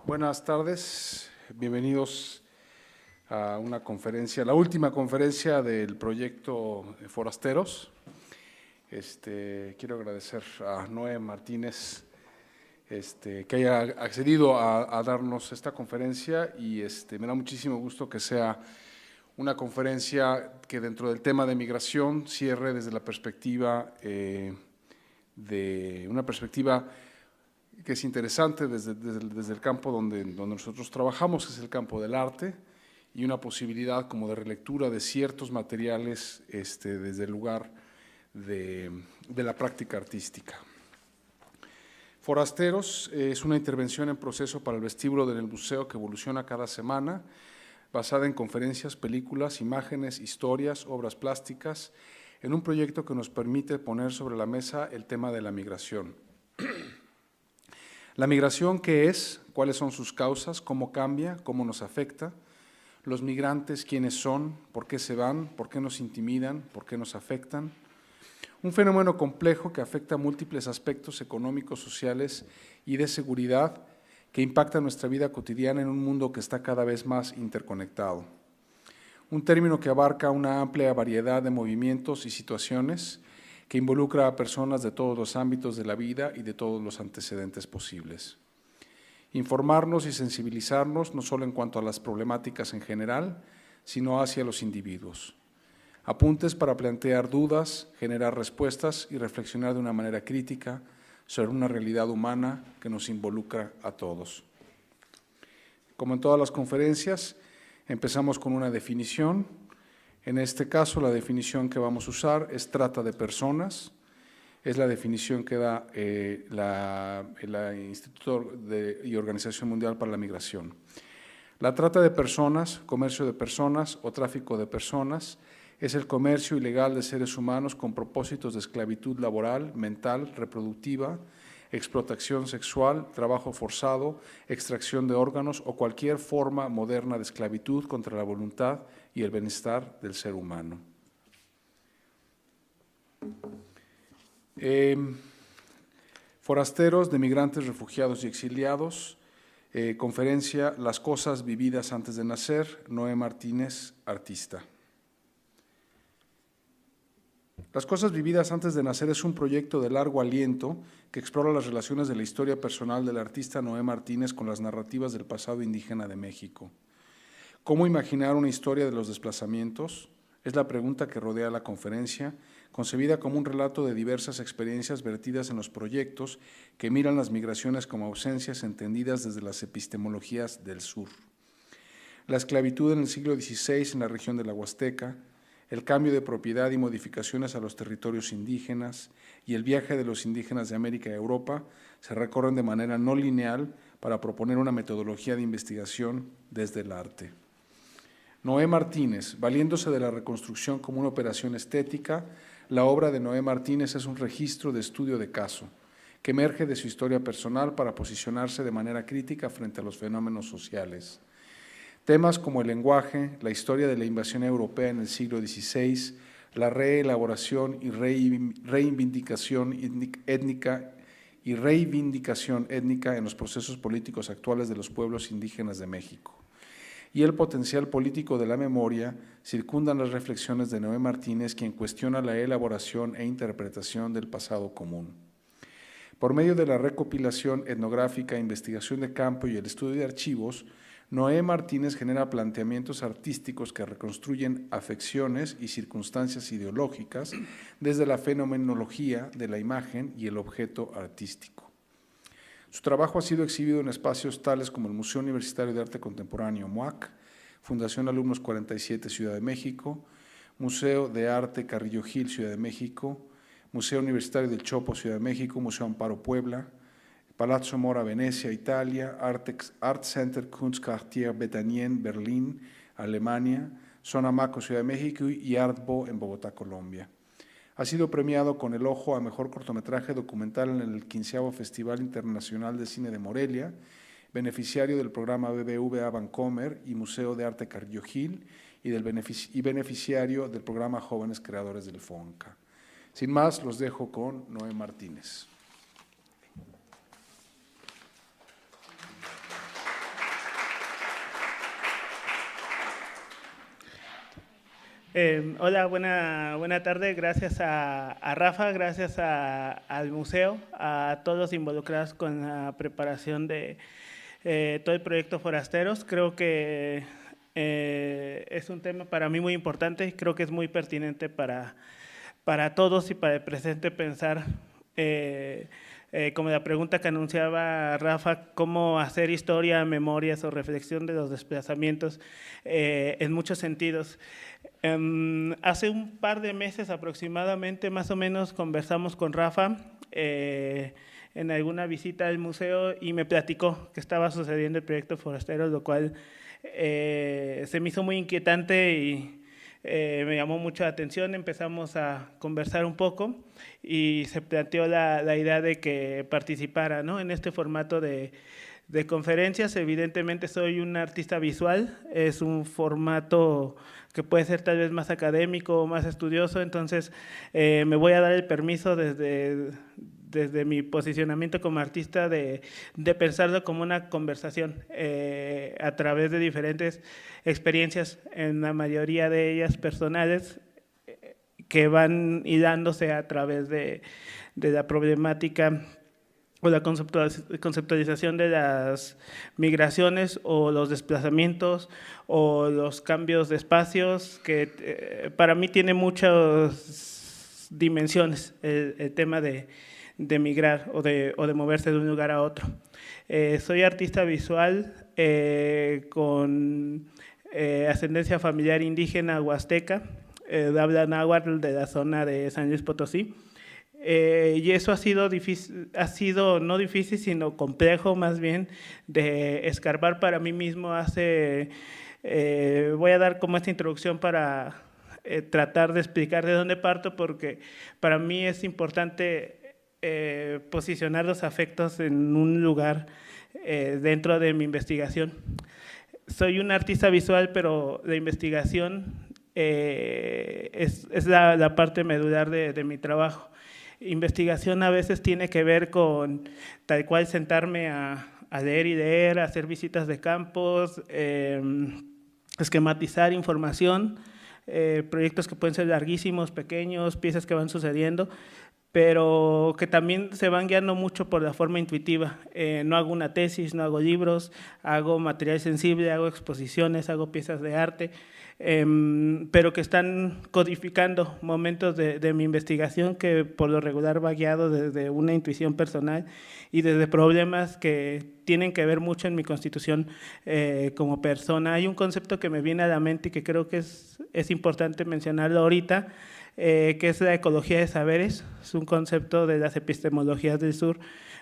Buenas tardes, bienvenidos a una conferencia, la última conferencia del proyecto Forasteros. Quiero agradecer a Noé Martínez que haya accedido a darnos esta conferencia y me da muchísimo gusto que sea una conferencia que dentro del tema de migración cierre desde la perspectiva de una perspectiva que es interesante desde el campo donde nosotros trabajamos, que es el campo del arte, y una posibilidad como de relectura de ciertos materiales desde el lugar de la práctica artística. Forasteros es una intervención en proceso para el vestíbulo del museo que evoluciona cada semana, basada en conferencias, películas, imágenes, historias, obras plásticas, en un proyecto que nos permite poner sobre la mesa el tema de la migración. La migración, ¿qué es? ¿Cuáles son sus causas? ¿Cómo cambia? ¿Cómo nos afecta? Los migrantes, ¿quiénes son? ¿Por qué se van? ¿Por qué nos intimidan? ¿Por qué nos afectan? Un fenómeno complejo que afecta a múltiples aspectos económicos, sociales y de seguridad que impacta nuestra vida cotidiana en un mundo que está cada vez más interconectado. Un término que abarca una amplia variedad de movimientos y situaciones que involucra a personas de todos los ámbitos de la vida y de todos los antecedentes posibles. Informarnos y sensibilizarnos no solo en cuanto a las problemáticas en general, sino hacia los individuos. Apuntes para plantear dudas, generar respuestas y reflexionar de una manera crítica sobre una realidad humana que nos involucra a todos. Como en todas las conferencias, empezamos con una definición. En este caso, la definición que vamos a usar es trata de personas. Es la definición que da el Instituto y Organización Mundial para la Migración. La trata de personas, comercio de personas o tráfico de personas es el comercio ilegal de seres humanos con propósitos de esclavitud laboral, mental, reproductiva, explotación sexual, trabajo forzado, extracción de órganos o cualquier forma moderna de esclavitud contra la voluntad y el bienestar del ser humano. Forasteros de migrantes, refugiados y exiliados, conferencia Las cosas vividas antes de nacer, Noé Martínez, artista. Las cosas vividas antes de nacer es un proyecto de largo aliento que explora las relaciones de la historia personal del artista Noé Martínez con las narrativas del pasado indígena de México. ¿Cómo imaginar una historia de los desplazamientos? Es la pregunta que rodea la conferencia, concebida como un relato de diversas experiencias vertidas en los proyectos que miran las migraciones como ausencias entendidas desde las epistemologías del sur. La esclavitud en el siglo XVI en la región de la Huasteca, el cambio de propiedad y modificaciones a los territorios indígenas y el viaje de los indígenas de América y Europa se recorren de manera no lineal para proponer una metodología de investigación desde el arte. Noé Martínez, valiéndose de la reconstrucción como una operación estética, la obra de Noé Martínez es un registro de estudio de caso, que emerge de su historia personal para posicionarse de manera crítica frente a los fenómenos sociales. Temas como el lenguaje, la historia de la invasión europea en el siglo XVI, la reelaboración y reivindicación étnica en los procesos políticos actuales de los pueblos indígenas de México, y el potencial político de la memoria circundan las reflexiones de Noé Martínez, quien cuestiona la elaboración e interpretación del pasado común. Por medio de la recopilación etnográfica, investigación de campo y el estudio de archivos, Noé Martínez genera planteamientos artísticos que reconstruyen afecciones y circunstancias ideológicas desde la fenomenología de la imagen y el objeto artístico. Su trabajo ha sido exhibido en espacios tales como el Museo Universitario de Arte Contemporáneo, MUAC, Fundación Alumnos 47, Ciudad de México, Museo de Arte Carrillo Gil, Ciudad de México, Museo Universitario del Chopo, Ciudad de México, Museo Amparo, Puebla, Palazzo Mora, Venecia, Italia, Art Center Kunstquartier Bethanien, Berlín, Alemania, Zona Maco, Ciudad de México y Artbo en Bogotá, Colombia. Ha sido premiado con el Ojo a Mejor Cortometraje Documental en el 15º Festival Internacional de Cine de Morelia, beneficiario del programa BBVA Vancomer y Museo de Arte Carrillo Gil y beneficiario del programa Jóvenes Creadores del FONCA. Sin más, los dejo con Noé Martínez. Hola, buena tarde. Gracias a Rafa, gracias al museo, a todos los involucrados con la preparación de todo el proyecto Forasteros. Creo que es un tema para mí muy importante, creo que es muy pertinente para todos y para el presente pensar, como la pregunta que anunciaba Rafa, cómo hacer historia, memorias o reflexión de los desplazamientos en muchos sentidos. Hace un par de meses aproximadamente, más o menos, conversamos con Rafa en alguna visita al museo y me platicó que estaba sucediendo el proyecto Forasteros, lo cual se me hizo muy inquietante y me llamó mucho la atención. Empezamos a conversar un poco y se planteó la idea de que participara, ¿no?, en este formato de conferencias. Evidentemente soy un artista visual, es un formato que puede ser tal vez más académico o más estudioso, entonces me voy a dar el permiso desde mi posicionamiento como artista de pensarlo como una conversación a través de diferentes experiencias, en la mayoría de ellas personales, que van hilándose a través de la problemática o la conceptualización de las migraciones o los desplazamientos o los cambios de espacios, que para mí tiene muchas dimensiones el tema de migrar o de moverse de un lugar a otro. Soy artista visual con ascendencia familiar indígena huasteca, de habla náhuatl, de la zona de San Luis Potosí. Y eso ha sido no difícil, sino complejo más bien, de escarbar para mí mismo. Voy a dar como esta introducción para tratar de explicar de dónde parto, porque para mí es importante posicionar los afectos en un lugar dentro de mi investigación. Soy un artista visual, pero la investigación es la parte medular de mi trabajo. Investigación a veces tiene que ver con tal cual sentarme a leer y leer, a hacer visitas de campos, esquematizar información, proyectos que pueden ser larguísimos, pequeños, piezas que van sucediendo, pero que también se van guiando mucho por la forma intuitiva. No hago una tesis, no hago libros, hago material sensible, hago exposiciones, hago piezas de arte, pero que están codificando momentos de mi investigación, que por lo regular va guiado desde una intuición personal y desde problemas que tienen que ver mucho en mi constitución como persona. Hay un concepto que me viene a la mente y que creo que es importante mencionarlo ahorita, que es la ecología de saberes. Es un concepto de las epistemologías del sur,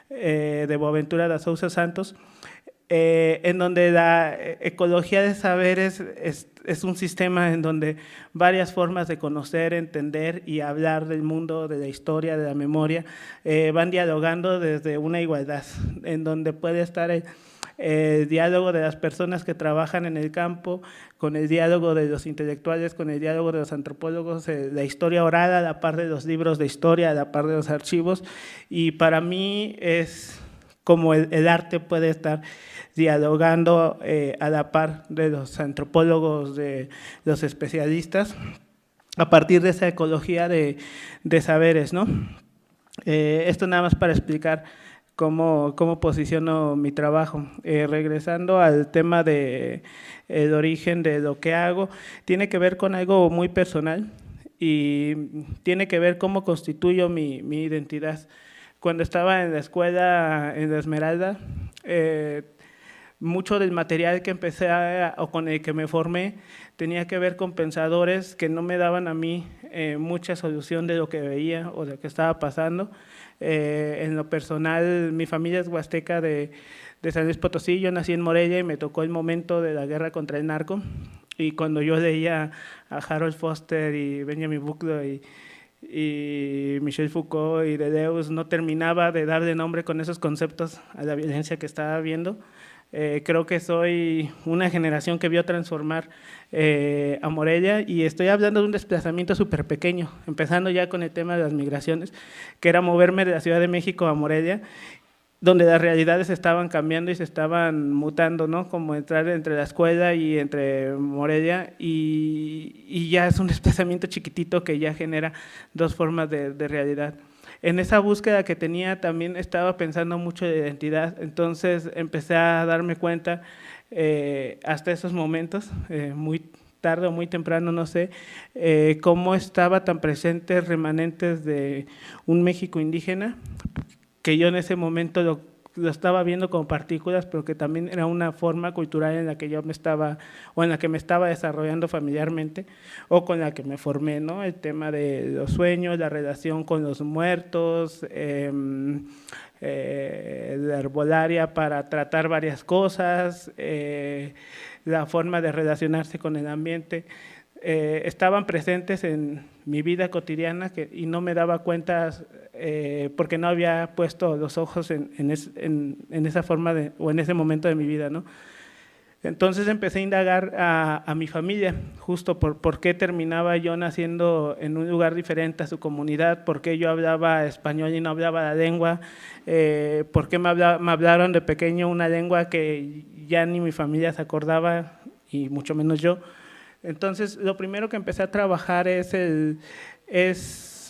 de Boaventura da Sousa Santos, en donde la ecología de saberes es un sistema en donde varias formas de conocer, entender y hablar del mundo, de la historia, de la memoria, van dialogando desde una igualdad, en donde puede estar el diálogo de las personas que trabajan en el campo, con el diálogo de los intelectuales, con el diálogo de los antropólogos, la historia oral a la par de los libros de historia, a la par de los archivos. Y para mí es como el arte puede estar dialogando a la par de los antropólogos, de los especialistas, a partir de esa ecología de saberes, ¿no? Esto nada más para explicar cómo posiciono mi trabajo. Regresando al tema del origen de lo que hago, tiene que ver con algo muy personal y tiene que ver cómo constituyo mi identidad. Cuando estaba en la escuela, en la Esmeralda, mucho del material que empecé o con el que me formé tenía que ver con pensadores que no me daban a mí mucha solución de lo que veía o de lo que estaba pasando. En lo personal, mi familia es huasteca de San Luis Potosí. Yo nací en Morelia y me tocó el momento de la guerra contra el narco, y cuando yo leía a Harold Foster y Benjamin Buckley y Michel Foucault y Deleuze, no terminaba de darle nombre con esos conceptos a la violencia que estaba viendo. Creo que soy una generación que vio transformar a Morelia, y estoy hablando de un desplazamiento súper pequeño, empezando ya con el tema de las migraciones, que era moverme de la Ciudad de México a Morelia. donde las realidades estaban cambiando y se estaban mutando, ¿no? Como entrar entre la escuela y entre Morelia, y ya es un desplazamiento chiquitito que ya genera dos formas de realidad. En esa búsqueda que tenía también estaba pensando mucho de identidad, entonces empecé a darme cuenta hasta esos momentos, muy tarde o muy temprano, no sé, cómo estaba tan presentes remanentes de un México indígena, que yo en ese momento lo estaba viendo como partículas, pero que también era una forma cultural en la que yo me estaba, o en la que me estaba desarrollando familiarmente, o con la que me formé, ¿no? El tema de los sueños, la relación con los muertos, la herbolaria para tratar varias cosas, la forma de relacionarse con el ambiente, estaban presentes en mi vida cotidiana y no me daba cuenta porque no había puesto los ojos en esa forma o en ese momento de mi vida, ¿no? Entonces empecé a indagar a mi familia, justo por qué terminaba yo naciendo en un lugar diferente a su comunidad, por qué yo hablaba español y no hablaba la lengua, por qué me hablaron de pequeño una lengua que ya ni mi familia se acordaba y mucho menos yo. Entonces, lo primero que empecé a trabajar es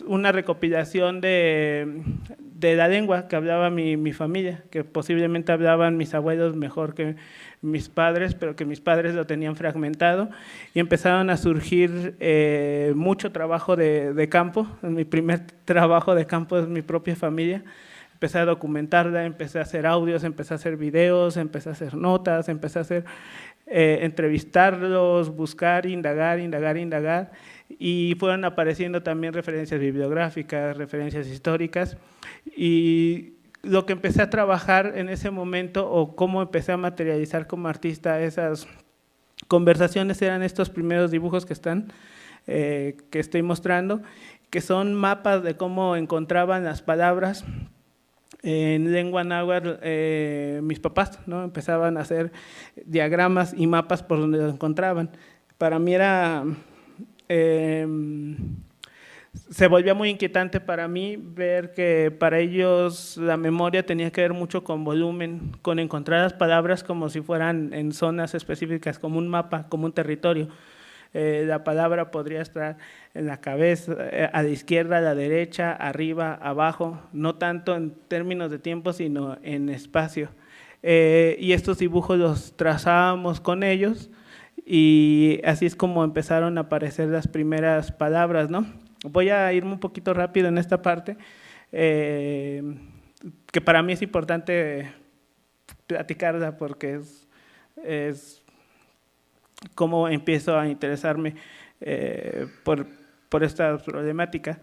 una recopilación de la lengua que hablaba mi familia, que posiblemente hablaban mis abuelos mejor que mis padres, pero que mis padres lo tenían fragmentado, y empezaron a surgir mucho trabajo de campo. Mi primer trabajo de campo es mi propia familia. Empecé a documentarla, empecé a hacer audios, empecé a hacer videos, empecé a hacer notas, empecé a hacer entrevistarlos, buscar, indagar, y fueron apareciendo también referencias bibliográficas, referencias históricas, y lo que empecé a trabajar en ese momento, o cómo empecé a materializar como artista esas conversaciones, eran estos primeros dibujos que estoy mostrando, que son mapas de cómo encontraban las palabras en lengua náhuatl. Mis papás, ¿no? Empezaban a hacer diagramas y mapas por donde lo encontraban. Para mí se volvía muy inquietante para mí ver que para ellos la memoria tenía que ver mucho con volumen, con encontrar las palabras como si fueran en zonas específicas, como un mapa, como un territorio. La palabra podría estar en la cabeza, a la izquierda, a la derecha, arriba, abajo, no tanto en términos de tiempo, sino en espacio. Y estos dibujos los trazábamos con ellos, y así es como empezaron a aparecer las primeras palabras, ¿no? Voy a irme un poquito rápido en esta parte, que para mí es importante platicarla porque es cómo empiezo a interesarme por esta problemática.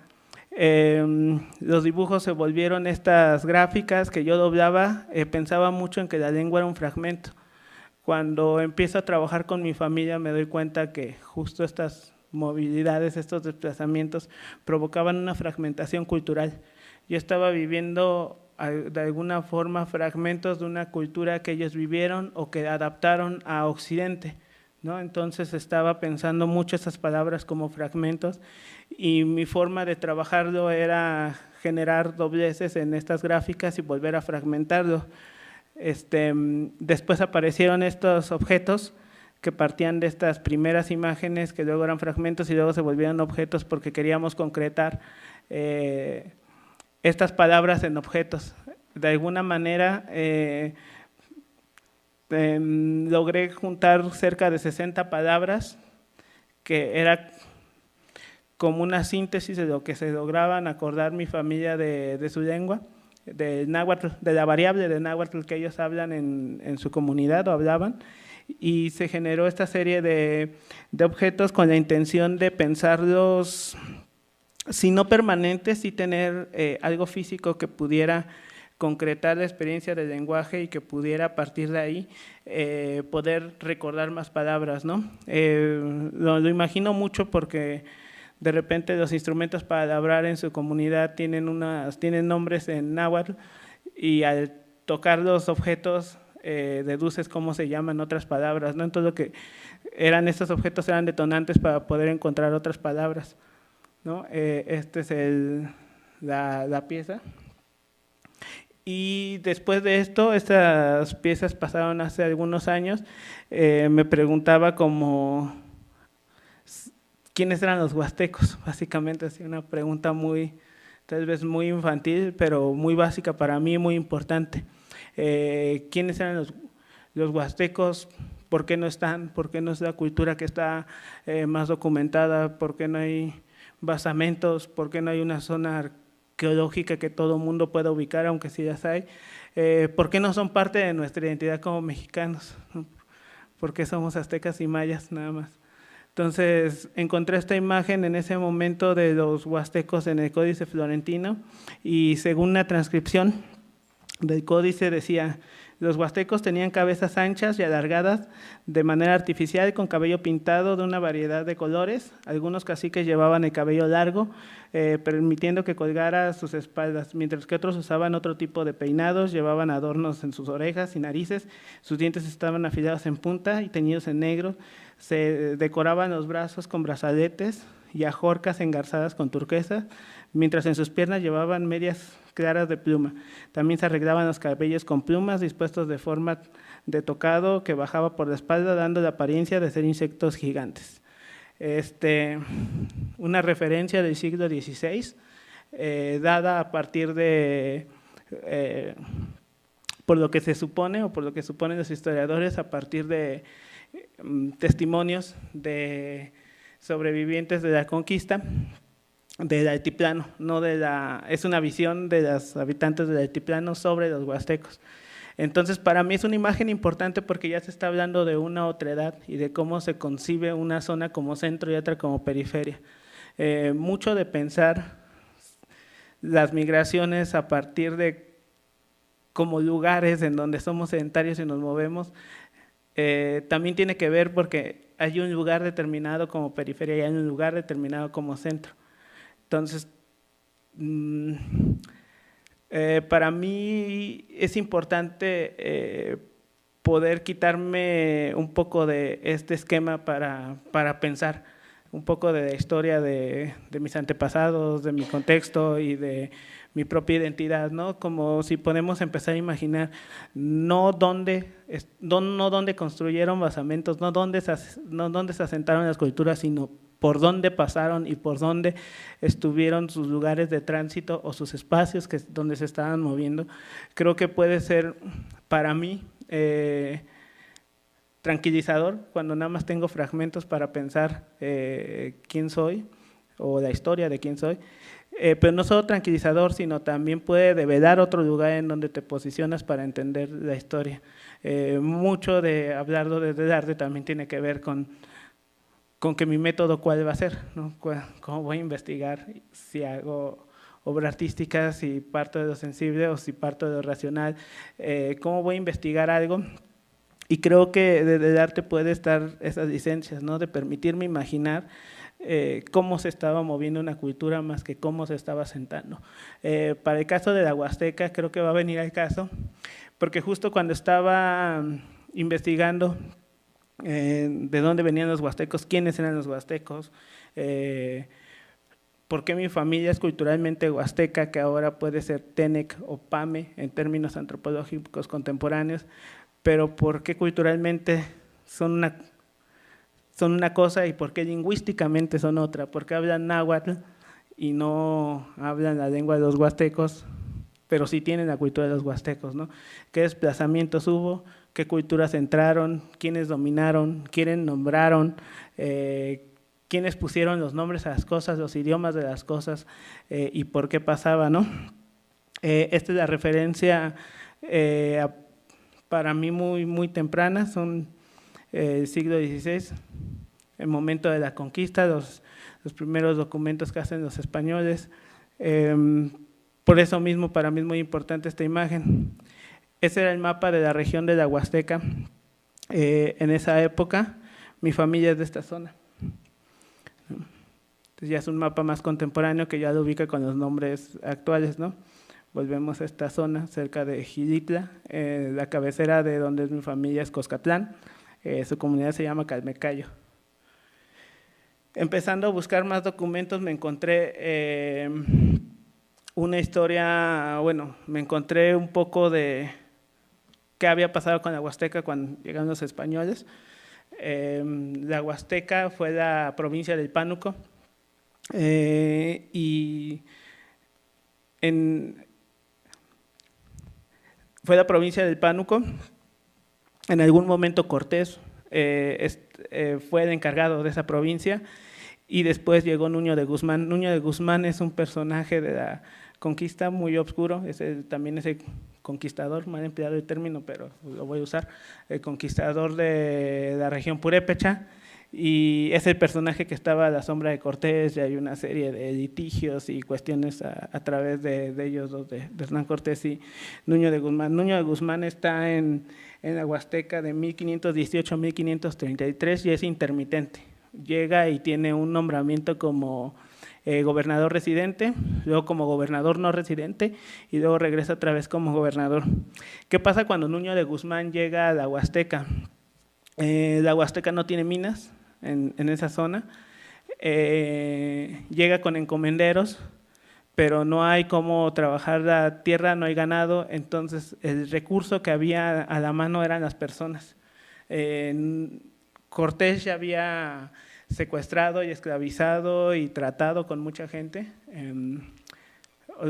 Los dibujos se volvieron estas gráficas que yo doblaba. Pensaba mucho en que la lengua era un fragmento. Cuando empiezo a trabajar con mi familia me doy cuenta que justo estas movilidades, estos desplazamientos provocaban una fragmentación cultural. Yo estaba viviendo de alguna forma fragmentos de una cultura que ellos vivieron o que adaptaron a Occidente, ¿no? Entonces estaba pensando mucho esas palabras como fragmentos, y mi forma de trabajarlo era generar dobleces en estas gráficas y volver a fragmentarlo. Después aparecieron estos objetos que partían de estas primeras imágenes que luego eran fragmentos y luego se volvieron objetos porque queríamos concretar estas palabras en objetos. De alguna manera logré juntar cerca de 60 palabras, que era como una síntesis de lo que se lograban acordar mi familia de su lengua, de náhuatl, de la variable de náhuatl que ellos hablan en su comunidad o hablaban, y se generó esta serie de objetos con la intención de pensarlos, si no permanentes, sí tener algo físico que pudiera concretar la experiencia del lenguaje y que pudiera a partir de ahí poder recordar más palabras, ¿no? Lo imagino mucho porque de repente los instrumentos para labrar en su comunidad tienen nombres en náhuatl, y al tocar los objetos deduces cómo se llaman otras palabras, ¿no? Entonces lo que eran estos objetos eran detonantes para poder encontrar otras palabras, ¿no? Este es la pieza. Y después de esto, estas piezas pasaron hace algunos años, me preguntaba como quiénes eran los huastecos, básicamente, así una pregunta muy, tal vez muy infantil, pero muy básica para mí, muy importante. ¿Quiénes eran los huastecos? ¿Por qué no están? ¿Por qué no es la cultura que está más documentada? ¿Por qué no hay basamentos? ¿Por qué no hay una zona arqueológica que todo mundo pueda ubicar, aunque sí las hay? ¿Por qué no son parte de nuestra identidad como mexicanos? ¿Por qué somos aztecas y mayas nada más? Entonces encontré esta imagen en ese momento de los huastecos en el Códice Florentino y según una transcripción del códice decía: los huastecos tenían cabezas anchas y alargadas de manera artificial con cabello pintado de una variedad de colores. Algunos caciques llevaban el cabello largo, permitiendo que colgara a sus espaldas, mientras que otros usaban otro tipo de peinados, llevaban adornos en sus orejas y narices, sus dientes estaban afilados en punta y teñidos en negro, se decoraban los brazos con brazaletes y ajorcas engarzadas con turquesa, mientras en sus piernas llevaban medias claras de pluma. También se arreglaban los cabellos con plumas dispuestos de forma de tocado que bajaba por la espalda, dando la apariencia de ser insectos gigantes. Una referencia del siglo XVI, dada a partir de, por lo que se supone, o por lo que suponen los historiadores, a partir de testimonios de sobrevivientes de la conquista del altiplano, no de la, es una visión de los habitantes del altiplano sobre los huastecos. Entonces, para mí es una imagen importante porque ya se está hablando de una otra edad y de cómo se concibe una zona como centro y otra como periferia. Mucho de pensar las migraciones a partir de como lugares en donde somos sedentarios y nos movemos, también tiene que ver porque hay un lugar determinado como periferia y hay un lugar determinado como centro. Entonces, para mí es importante poder quitarme un poco de este esquema para pensar un poco de la historia de mis antepasados, de mi contexto y de mi propia identidad, ¿no? Como si podemos empezar a imaginar no dónde construyeron basamentos, no dónde se asentaron las culturas, sino por dónde pasaron y por dónde estuvieron sus lugares de tránsito o sus espacios donde se estaban moviendo. Creo que puede ser para mí tranquilizador cuando nada más tengo fragmentos para pensar quién soy o la historia de quién soy, pero no solo tranquilizador, sino también puede develar otro lugar en donde te posicionas para entender la historia. Mucho de hablar desde el arte también tiene que ver con que mi método cuál va a ser, ¿no? Cómo voy a investigar, si hago obra artística, si parto de lo sensible o si parto de lo racional, cómo voy a investigar algo. Y creo que desde el arte puede estar esas licencias, ¿no? De permitirme imaginar cómo se estaba moviendo una cultura más que cómo se estaba asentando. Para el caso de la Huasteca creo que va a venir al caso, porque justo cuando estaba investigando de dónde venían los huastecos, quiénes eran los huastecos, por qué mi familia es culturalmente huasteca, que ahora puede ser Tenec o Pame en términos antropológicos contemporáneos, pero por qué culturalmente son una cosa y por qué lingüísticamente son otra, por qué hablan náhuatl y no hablan la lengua de los huastecos, pero sí tienen la cultura de los huastecos, ¿no? ¿Qué desplazamientos hubo? ¿Qué culturas entraron? ¿Quiénes dominaron? ¿Quiénes nombraron? ¿Quiénes pusieron los nombres a las cosas, los idiomas de las cosas y por qué pasaba, ¿no? Esta es la referencia para mí muy, muy temprana, son el siglo XVI, el momento de la conquista, los primeros documentos que hacen los españoles. Por eso mismo, para mí es muy importante esta imagen. Ese era el mapa de la región de la Huasteca. En esa época, mi familia es de esta zona. Entonces ya es un mapa más contemporáneo que ya lo ubica con los nombres actuales, ¿no? Volvemos a esta zona, cerca de Xilitla, la cabecera de donde es mi familia es Coscatlán, su comunidad se llama Calmecayo. Empezando a buscar más documentos me encontré una historia, bueno, me encontré un poco de qué había pasado con la Huasteca cuando llegaron los españoles. La Huasteca fue la provincia del Pánuco y fue la provincia del Pánuco. En algún momento Cortés fue el encargado de esa provincia y después llegó Nuño de Guzmán. Nuño de Guzmán es un personaje de la conquista muy oscuro, también es el conquistador, mal empleado el término, pero lo voy a usar, el conquistador de la región purépecha, y es el personaje que estaba a la sombra de Cortés, y hay una serie de litigios y cuestiones a través de ellos dos, de Hernán Cortés y Nuño de Guzmán. Nuño de Guzmán está en la Huasteca de 1518 a 1533 y es intermitente. Llega y tiene un nombramiento como gobernador residente, luego como gobernador no residente y luego regresa otra vez como gobernador. ¿Qué pasa cuando Nuño de Guzmán llega a la Huasteca? La Huasteca no tiene minas en esa zona, llega con encomenderos, pero no hay cómo trabajar la tierra, no hay ganado, entonces el recurso que había a la mano eran las personas. Cortés ya había secuestrado y esclavizado y tratado con mucha gente,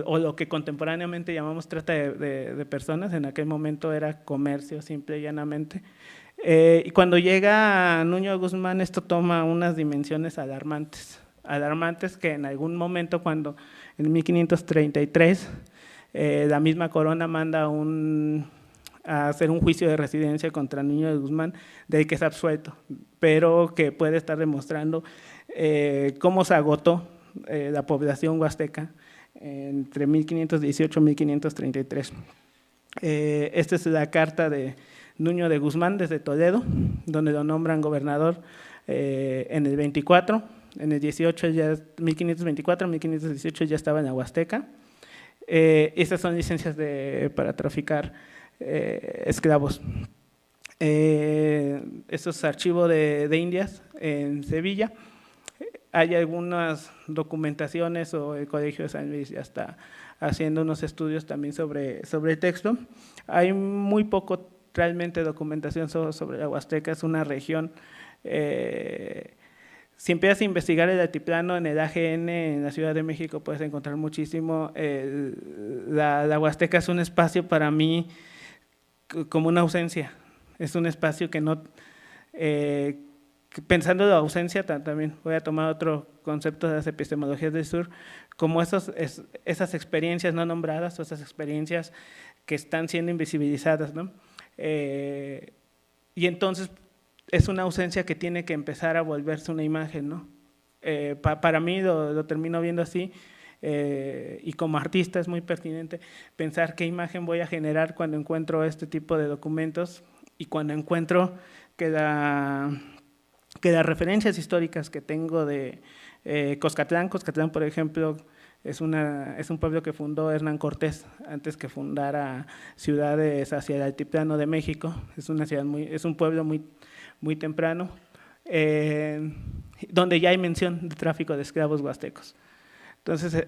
o lo que contemporáneamente llamamos trata de personas, en aquel momento era comercio simple y llanamente. Y cuando llega a Nuño de Guzmán esto toma unas dimensiones alarmantes que en algún momento cuando en 1533 la misma corona manda a hacer un juicio de residencia contra Nuño de Guzmán, del que es absuelto, pero que puede estar demostrando cómo se agotó la población huasteca entre 1518 y 1533. Esta es la carta de Nuño de Guzmán desde Toledo, donde lo nombran gobernador en el 24, en el 18 ya 1524, 1518 ya estaba en la Huasteca. Estas son licencias para traficar esclavos. Esto es archivo de Indias en Sevilla. Hay algunas documentaciones, o el Colegio de San Luis ya está haciendo unos estudios también sobre el texto. Hay muy poco realmente documentación sobre la Huasteca, es una región. Si empiezas a investigar el altiplano en el AGN en la Ciudad de México puedes encontrar muchísimo. La Huasteca es un espacio para mí como una ausencia, es un espacio que no… pensando en la ausencia, también voy a tomar otro concepto de las epistemologías del sur, como esas experiencias no nombradas o esas experiencias que están siendo invisibilizadas, ¿no? Y entonces es una ausencia que tiene que empezar a volverse una imagen, ¿no? Para mí lo termino viendo así, y como artista es muy pertinente pensar qué imagen voy a generar cuando encuentro este tipo de documentos y cuando encuentro que las referencias históricas que tengo de Coscatlán, por ejemplo, es un pueblo que fundó Hernán Cortés antes que fundara ciudades hacia el altiplano de México. Es un pueblo muy temprano, donde ya hay mención de tráfico de esclavos huastecos. Entonces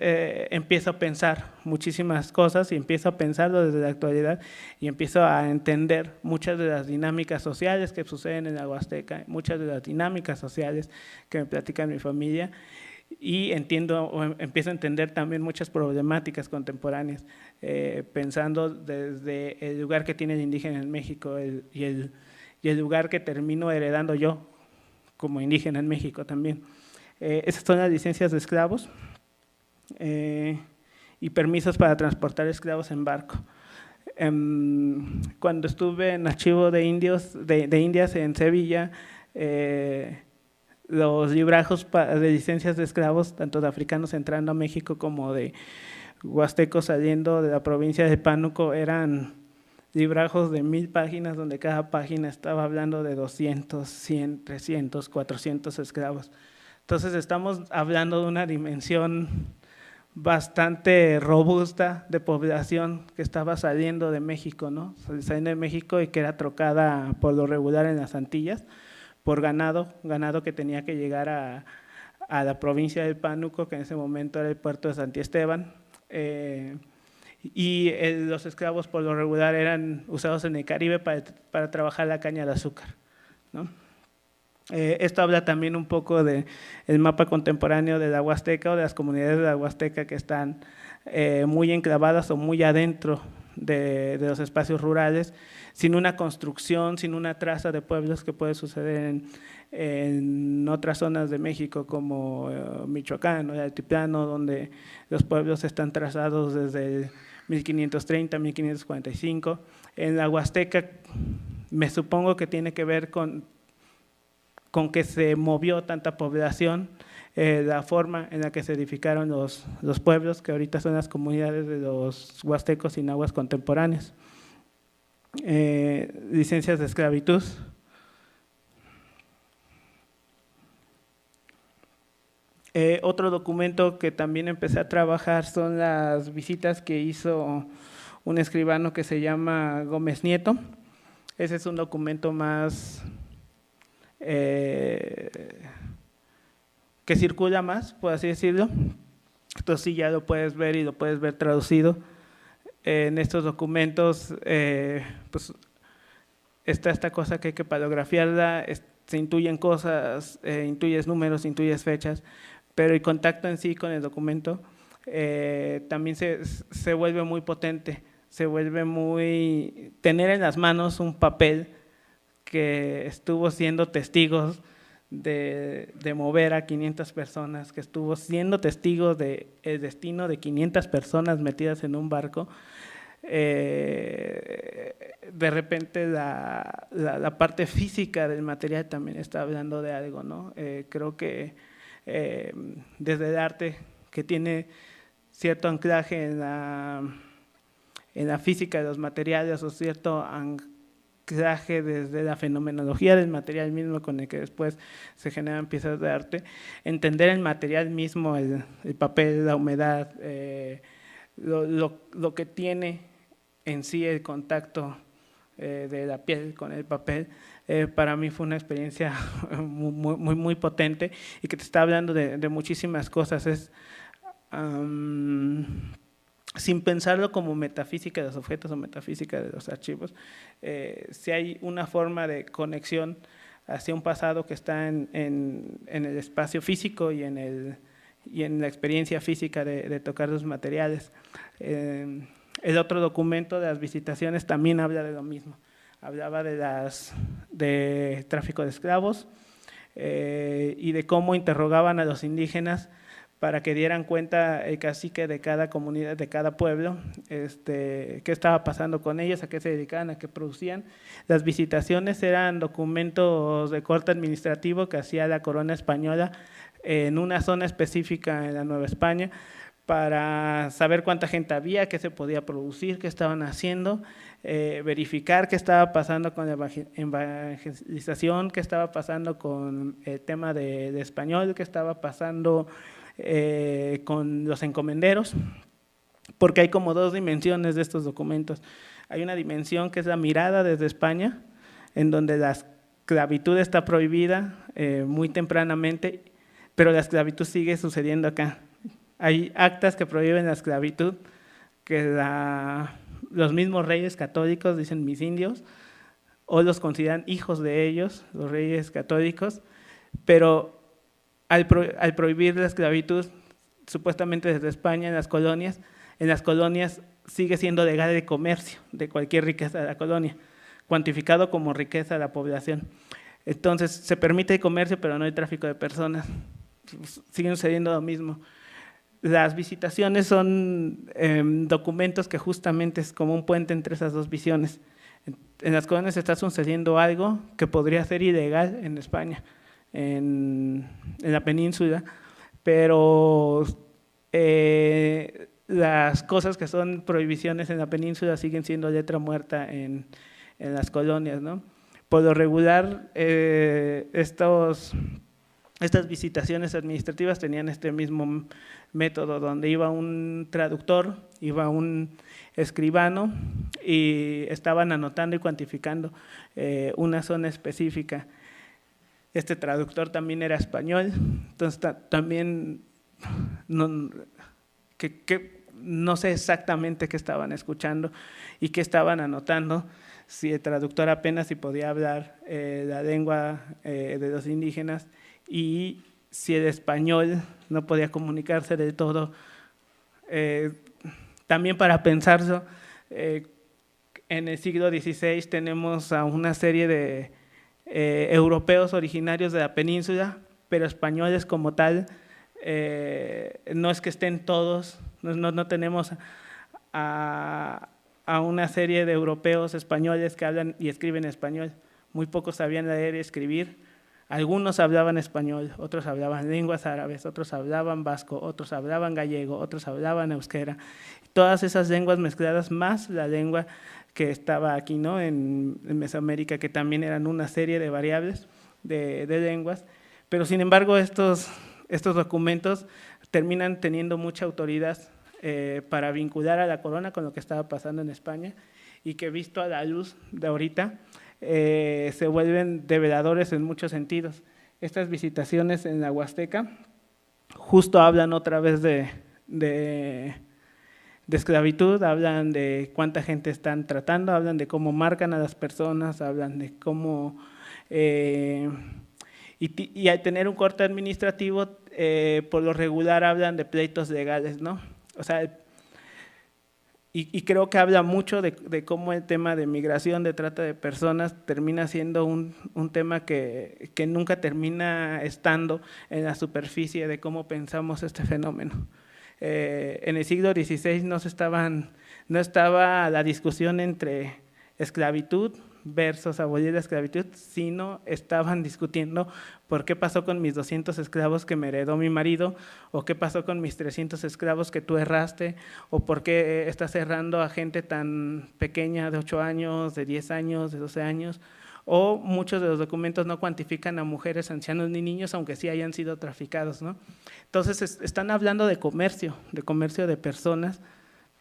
empiezo a pensar muchísimas cosas y empiezo a pensarlo desde la actualidad y empiezo a entender muchas de las dinámicas sociales que suceden en la Huasteca, muchas de las dinámicas sociales que me platican mi familia, y empiezo a entender también muchas problemáticas contemporáneas, pensando desde el lugar que tiene el indígena en México y el lugar que termino heredando yo como indígena en México también. Esas son las licencias de esclavos y permisos para transportar esclavos en barco. Cuando estuve en archivo de Indias en Sevilla, los librajos de licencias de esclavos, tanto de africanos entrando a México como de huastecos saliendo de la provincia de Pánuco, eran librajos de 1000 páginas, donde cada página estaba hablando de 200, 100, 300, 400 esclavos. Entonces estamos hablando de una dimensión bastante robusta de población que estaba saliendo de México, ¿no? Saliendo de México y que era trocada por lo regular en las Antillas por ganado que tenía que llegar a la provincia del Pánuco, que en ese momento era el puerto de Santiesteban. Los esclavos por lo regular eran usados en el Caribe para trabajar la caña de azúcar, ¿no? Esto habla también un poco del mapa contemporáneo de la Huasteca o de las comunidades de la Huasteca que están muy enclavadas o muy adentro de los espacios rurales, sin una construcción, sin una traza de pueblos que puede suceder en otras zonas de México como Michoacán o el Altiplano, donde los pueblos están trazados desde 1530, 1545. En la Huasteca me supongo que tiene que ver con que se movió tanta población, la forma en la que se edificaron los pueblos, que ahorita son las comunidades de los huastecos y nahuas contemporáneos. Licencias de esclavitud. Otro documento que también empecé a trabajar son las visitas que hizo un escribano que se llama Gómez Nieto. Ese es un documento más que circula más, por así decirlo. Esto sí ya lo puedes ver y lo puedes ver traducido. En estos documentos pues está esta cosa que hay que paleografiarla, se intuyen cosas, intuyes números, intuyes fechas, pero el contacto en sí con el documento también se vuelve muy potente, se vuelve muy… Tener en las manos un papel que estuvo siendo testigos de mover a 500 personas, que estuvo siendo testigo del destino de 500 personas metidas en un barco, de repente la parte física del material también está hablando de algo, ¿no? Creo que desde el arte, que tiene cierto anclaje en la física de los materiales o cierto anclaje desde la fenomenología del material mismo con el que después se generan piezas de arte, entender el material mismo, el papel, la humedad, lo que tiene en sí el contacto de la piel con el papel, para mí fue una experiencia muy potente y que te está hablando de muchísimas cosas. Sin pensarlo como metafísica de los objetos o metafísica de los archivos, si hay una forma de conexión hacia un pasado que está en el espacio físico y en la experiencia física de tocar los materiales. El otro documento de las visitaciones también habla de lo mismo, hablaba de tráfico de esclavos y de cómo interrogaban a los indígenas para que dieran cuenta el cacique de cada comunidad, de cada pueblo, qué estaba pasando con ellos, a qué se dedicaban, a qué producían. Las visitaciones eran documentos de corte administrativo que hacía la corona española en una zona específica en la Nueva España para saber cuánta gente había, qué se podía producir, qué estaban haciendo, verificar qué estaba pasando con la evangelización, qué estaba pasando con el tema de español, qué estaba pasando con los encomenderos, porque hay como dos dimensiones de estos documentos. Hay una dimensión que es la mirada desde España, en donde la esclavitud está prohibida muy tempranamente, pero la esclavitud sigue sucediendo acá. Hay actas que prohíben la esclavitud, que los mismos reyes católicos dicen mis indios, o los consideran hijos de ellos, los reyes católicos, pero al prohibir la esclavitud, supuestamente desde España en las colonias sigue siendo legal el comercio de cualquier riqueza de la colonia, cuantificado como riqueza de la población. Entonces, se permite el comercio, pero no el tráfico de personas. Siguen sucediendo lo mismo. Las visitaciones son documentos que justamente es como un puente entre esas dos visiones. En las colonias está sucediendo algo que podría ser ilegal en España, en la península, pero las cosas que son prohibiciones en la península siguen siendo letra muerta en las colonias, ¿no? Por lo regular, estas visitaciones administrativas tenían este mismo método, donde iba un traductor, iba un escribano y estaban anotando y cuantificando una zona específica. Este traductor también era español, entonces también no sé exactamente qué estaban escuchando y qué estaban anotando, si el traductor apenas si podía hablar la lengua de los indígenas y si el español no podía comunicarse del todo. También para pensarlo, en el siglo XVI tenemos a una serie de europeos originarios de la península, pero españoles como tal, no es que estén todos, no tenemos a una serie de europeos españoles que hablan y escriben español. Muy pocos sabían leer y escribir. Algunos hablaban español, otros hablaban lenguas árabes, otros hablaban vasco, otros hablaban gallego, otros hablaban euskera. Todas esas lenguas mezcladas más la lengua que estaba aquí, ¿no? en Mesoamérica, que también eran una serie de variables de lenguas. Pero sin embargo estos documentos terminan teniendo mucha autoridad para vincular a la corona con lo que estaba pasando en España y que visto a la luz de ahorita se vuelven develadores en muchos sentidos. Estas visitaciones en la Huasteca justo hablan otra vez de esclavitud, hablan de cuánta gente están tratando, hablan de cómo marcan a las personas, hablan de cómo… y al tener un corte administrativo, por lo regular hablan de pleitos legales, ¿no? O sea, y creo que habla mucho de cómo el tema de migración, de trata de personas, termina siendo un tema que nunca termina estando en la superficie de cómo pensamos este fenómeno. En el siglo XVI no estaba la discusión entre esclavitud versus abolir la esclavitud, sino estaban discutiendo por qué pasó con mis 200 esclavos que me heredó mi marido, o qué pasó con mis 300 esclavos que tú erraste, o por qué estás errando a gente tan pequeña de 8 años, de 10 años, de 12 años, o muchos de los documentos no cuantifican a mujeres, ancianos ni niños, aunque sí hayan sido traficados, ¿no? Entonces están hablando de comercio de personas,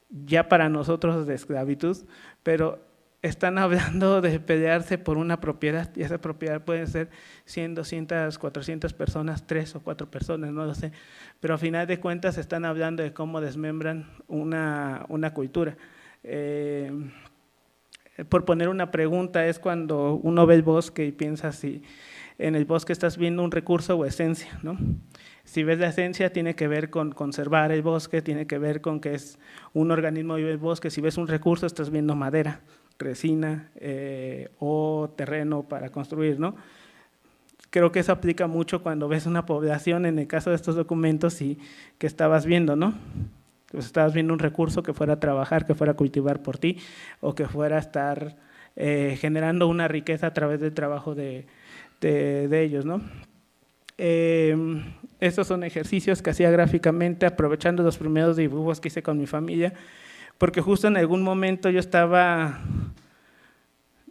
ya para nosotros de esclavitud, pero están hablando de pelearse por una propiedad, y esa propiedad puede ser 100, 200, 400 personas, 3 o 4 personas, no lo sé, pero a final de cuentas están hablando de cómo desmembran una cultura. Por poner una pregunta, es cuando uno ve el bosque y piensa si en el bosque estás viendo un recurso o esencia, ¿no? Si ves la esencia, tiene que ver con conservar el bosque, tiene que ver con que es un organismo vivo el bosque. Si ves un recurso, estás viendo madera, resina o terreno para construir, ¿no? Creo que eso aplica mucho cuando ves una población, en el caso de estos documentos, y que estabas viendo, ¿no? Pues estabas viendo un recurso que fuera a trabajar, que fuera a cultivar por ti, o que fuera a estar generando una riqueza a través del trabajo de ellos, ¿no? Estos son ejercicios que hacía gráficamente, aprovechando los primeros dibujos que hice con mi familia, porque justo en algún momento yo estaba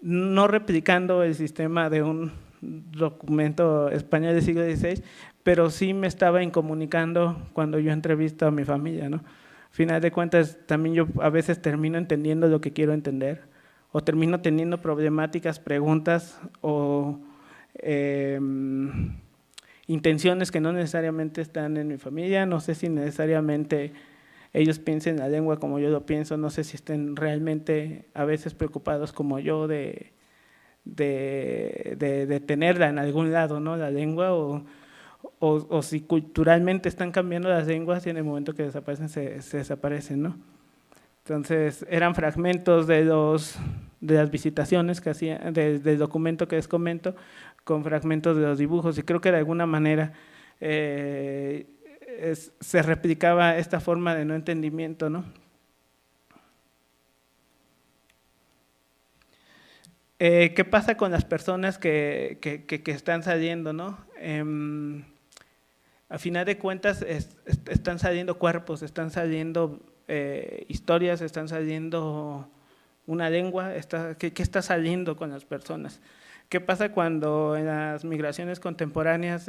no replicando el sistema de un documento español del siglo XVI, pero sí me estaba incomunicando cuando yo entrevisto a mi familia, ¿no? Al final de cuentas, también yo a veces termino entendiendo lo que quiero entender, o termino teniendo problemáticas, preguntas o intenciones que no necesariamente están en mi familia. No sé si necesariamente ellos piensen la lengua como yo lo pienso, no sé si estén realmente a veces preocupados como yo de tenerla en algún lado, ¿no? La lengua, o si culturalmente están cambiando las lenguas y en el momento que desaparecen se desaparecen, ¿no? Entonces eran fragmentos de las visitaciones que hacía, del documento que les comento, con fragmentos de los dibujos, y creo que de alguna manera se replicaba esta forma de no entendimiento, ¿no? ¿Qué pasa con las personas que están saliendo, ¿no? A final de cuentas están saliendo cuerpos, están saliendo historias, están saliendo una lengua, ¿qué está saliendo con las personas? ¿Qué pasa cuando en las migraciones contemporáneas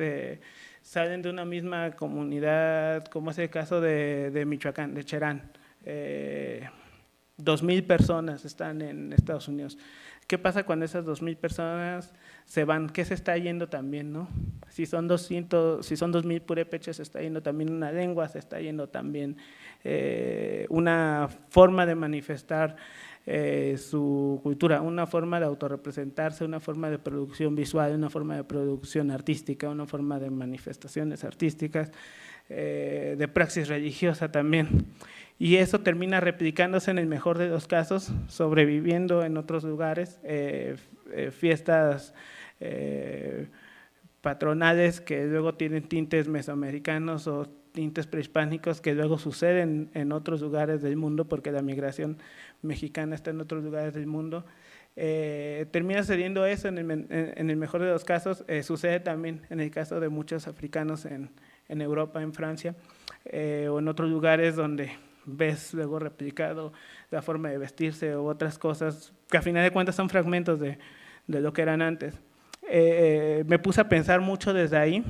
salen de una misma comunidad, como es el caso de Michoacán, de Cherán? 2,000 personas están en Estados Unidos. ¿Qué pasa cuando esas 2,000 personas se van? ¿Qué se está yendo también, no? Si son 2,000 purépechas, se está yendo también una lengua, se está yendo también una forma de manifestar su cultura, una forma de autorrepresentarse, una forma de producción visual, una forma de producción artística, una forma de manifestaciones artísticas, de praxis religiosa también. Y eso termina replicándose en el mejor de los casos, sobreviviendo en otros lugares, fiestas patronales que luego tienen tintes mesoamericanos o tintes prehispánicos que luego suceden en otros lugares del mundo, porque la migración mexicana está en otros lugares del mundo. Termina sucediendo eso en el mejor de los casos. Sucede también en el caso de muchos africanos en Europa, en Francia, o en otros lugares donde ves luego replicado la forma de vestirse u otras cosas que a final de cuentas son fragmentos de lo que eran antes. Me puse a pensar mucho desde ahí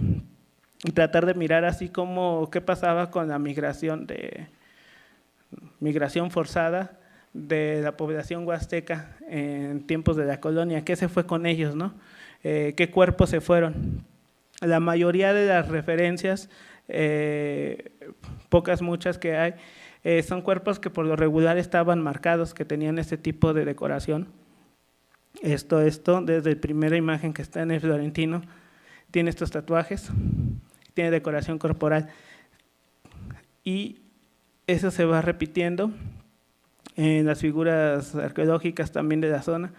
y tratar de mirar así como qué pasaba con la migración forzada de la población huasteca en tiempos de la colonia. ¿Qué se fue con ellos, no? ¿Qué cuerpos se fueron? La mayoría de las referencias, pocas, muchas que hay, son cuerpos que por lo regular estaban marcados, que tenían este tipo de decoración. Esto, desde la primera imagen que está en el Florentino, tiene estos tatuajes, tiene decoración corporal. Y eso se va repitiendo en las figuras arqueológicas también de la zona.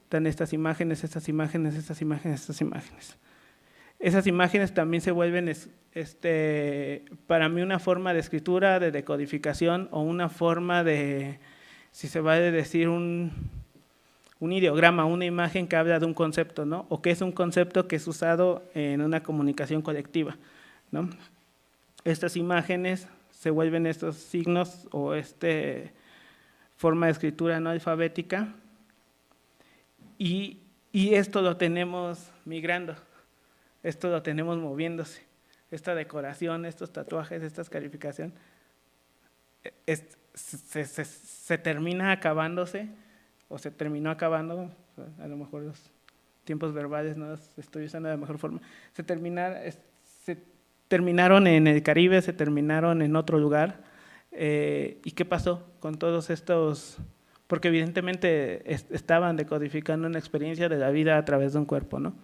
Están estas imágenes, estas imágenes, estas imágenes, estas imágenes. Esas imágenes también se vuelven para mí una forma de escritura, de decodificación, o una forma de, si se vale decir, un ideograma, una imagen que habla de un concepto, ¿no? O que es un concepto que es usado en una comunicación colectiva, ¿no? Estas imágenes se vuelven estos signos o forma de escritura no alfabética, y esto lo tenemos migrando. Esto lo tenemos moviéndose, esta decoración, estos tatuajes, esta calificación, se termina acabándose, o se terminó acabando, a lo mejor los tiempos verbales no los estoy usando de la mejor forma, se terminaron en el Caribe, se terminaron en otro lugar. ¿Y qué pasó con todos estos? Porque evidentemente estaban decodificando una experiencia de la vida a través de un cuerpo, ¿no?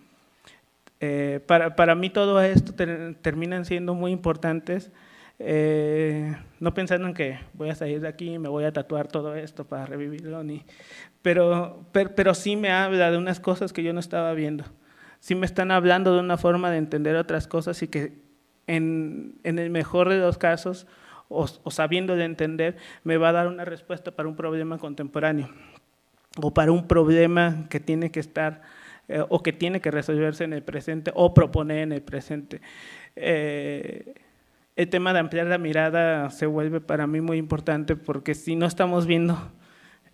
Para mí todo esto terminan siendo muy importantes, no pensando en que voy a salir de aquí y me voy a tatuar todo esto para revivirlo, pero sí me habla de unas cosas que yo no estaba viendo, sí me están hablando de una forma de entender otras cosas, y que en el mejor de los casos, o sabiendo de entender, me va a dar una respuesta para un problema contemporáneo, o para un problema que tiene que estar o que tiene que resolverse en el presente o proponer en el presente. El tema de ampliar la mirada se vuelve para mí muy importante, porque si no estamos viendo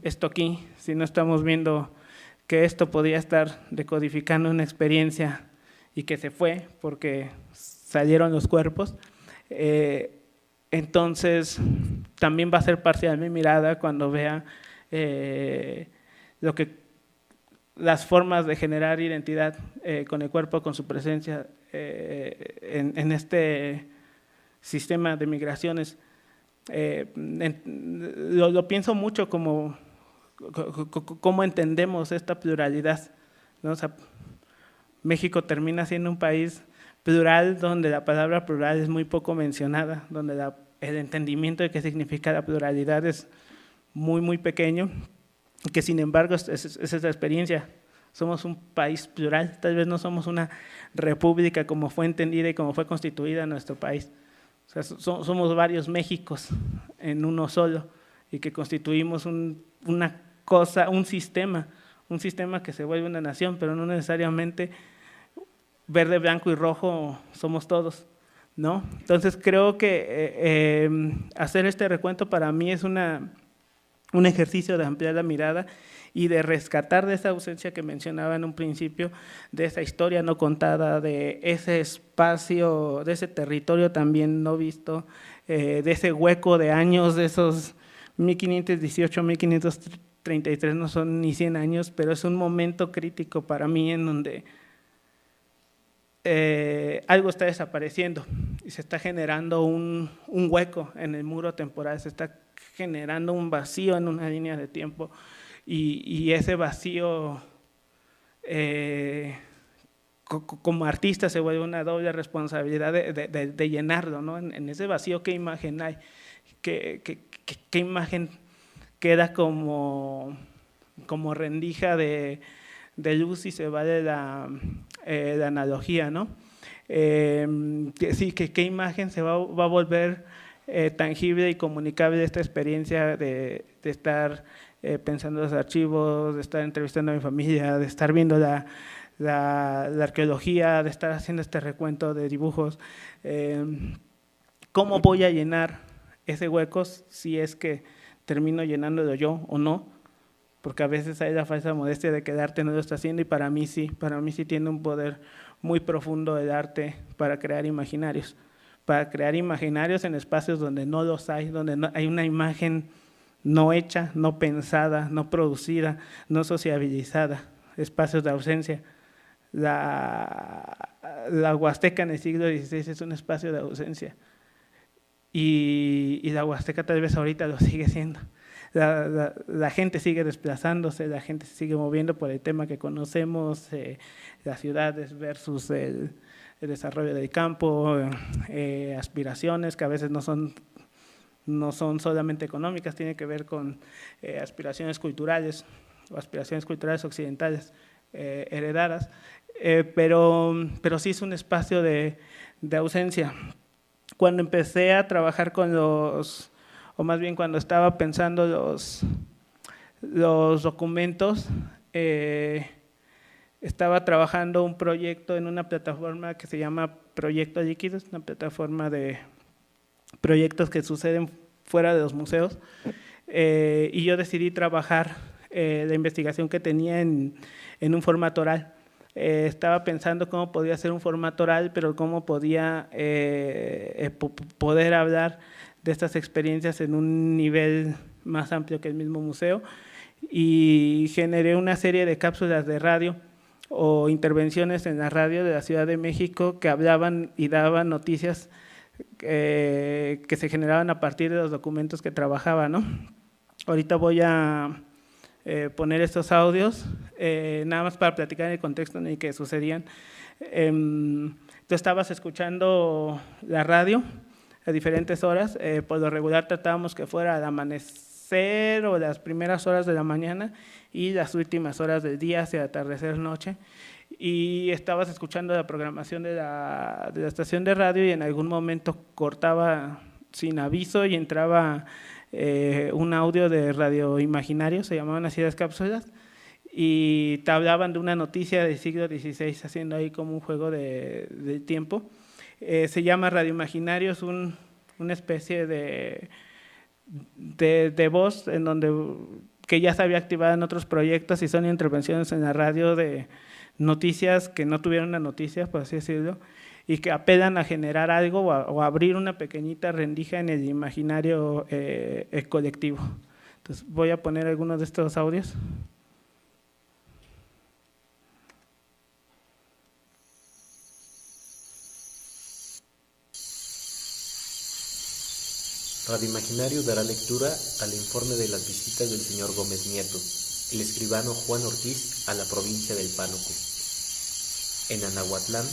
esto aquí, si no estamos viendo que esto podía estar decodificando una experiencia y que se fue porque salieron los cuerpos, entonces también va a ser parcial mi mirada cuando vea las formas de generar identidad con el cuerpo, con su presencia en este sistema de migraciones. Lo pienso mucho como entendemos esta pluralidad, ¿no? O sea, México termina siendo un país plural, donde la palabra plural es muy poco mencionada, donde el entendimiento de qué significa la pluralidad es muy, muy pequeño, que sin embargo esa es la experiencia. Somos un país plural, tal vez no somos una república como fue entendida y como fue constituida nuestro país. O sea, somos varios Méxicos en uno solo, y que constituimos una cosa, un sistema que se vuelve una nación, pero no necesariamente verde, blanco y rojo somos todos, ¿no? Entonces creo que hacer este recuento para mí es un ejercicio de ampliar la mirada y de rescatar de esa ausencia que mencionaba en un principio, de esa historia no contada, de ese espacio, de ese territorio también no visto, de ese hueco de años, de esos 1518, 1530 33 no son ni 100 años, pero es un momento crítico para mí en donde algo está desapareciendo y se está generando un hueco en el muro temporal, se está generando un vacío en una línea de tiempo y ese vacío como artista se vuelve una doble responsabilidad de llenarlo, ¿no? En ese vacío, ¿qué imagen hay? ¿Qué imagen queda como rendija de luz y se va de la analogía, ¿no? Sí, ¿qué imagen se va a volver tangible y comunicable esta experiencia de estar pensando los archivos, de estar entrevistando a mi familia, de estar viendo la arqueología, de estar haciendo este recuento de dibujos? ¿Cómo voy a llenar ese hueco si es que termino llenándolo yo o no? Porque a veces hay la falsa modestia de que el arte no lo está haciendo y para mí sí tiene un poder muy profundo el arte para crear imaginarios en espacios donde no los hay, donde no, hay una imagen no hecha, no pensada, no producida, no sociabilizada, espacios de ausencia. La Huasteca en el siglo XVI es un espacio de ausencia y la Huasteca tal vez ahorita lo sigue siendo. La gente sigue desplazándose, la gente se sigue moviendo por el tema que conocemos, las ciudades versus el desarrollo del campo, aspiraciones que a veces no son solamente económicas, tiene que ver con aspiraciones culturales o aspiraciones culturales occidentales heredadas, pero sí es un espacio de ausencia. Cuando empecé a trabajar o más bien cuando estaba pensando los documentos, estaba trabajando un proyecto en una plataforma que se llama Proyecto Líquidos, una plataforma de proyectos que suceden fuera de los museos, y yo decidí trabajar la investigación que tenía en un formato oral. Estaba pensando cómo podía hacer un formato oral, pero cómo podía poder hablar de estas experiencias en un nivel más amplio que el mismo museo, y generé una serie de cápsulas de radio o intervenciones en la radio de la Ciudad de México que hablaban y daban noticias que se generaban a partir de los documentos que trabajaba, ¿no? Ahorita voy a poner estos audios, nada más para platicar el contexto en el que sucedían. Tú estabas escuchando la radio a diferentes horas, por lo regular tratábamos que fuera al amanecer o las primeras horas de la mañana y las últimas horas del día hacia atardecer noche, y estabas escuchando la programación de la estación de radio y en algún momento cortaba sin aviso y entraba un audio de Radio Imaginario, se llamaban así las cápsulas, y te hablaban de una noticia del siglo XVI, haciendo ahí como un juego de tiempo. Se llama Radio Imaginario, es una especie de voz en donde, que ya se había activado en otros proyectos, y son intervenciones en la radio de noticias que no tuvieron la noticia, por así decirlo, y que apelan a generar algo o a abrir una pequeñita rendija en el imaginario colectivo. Entonces voy a poner algunos de estos audios. Radio Imaginario dará lectura al informe de las visitas del señor Gómez Nieto, el escribano Juan Ortiz, a la provincia del Pánuco. En Anahuatlán,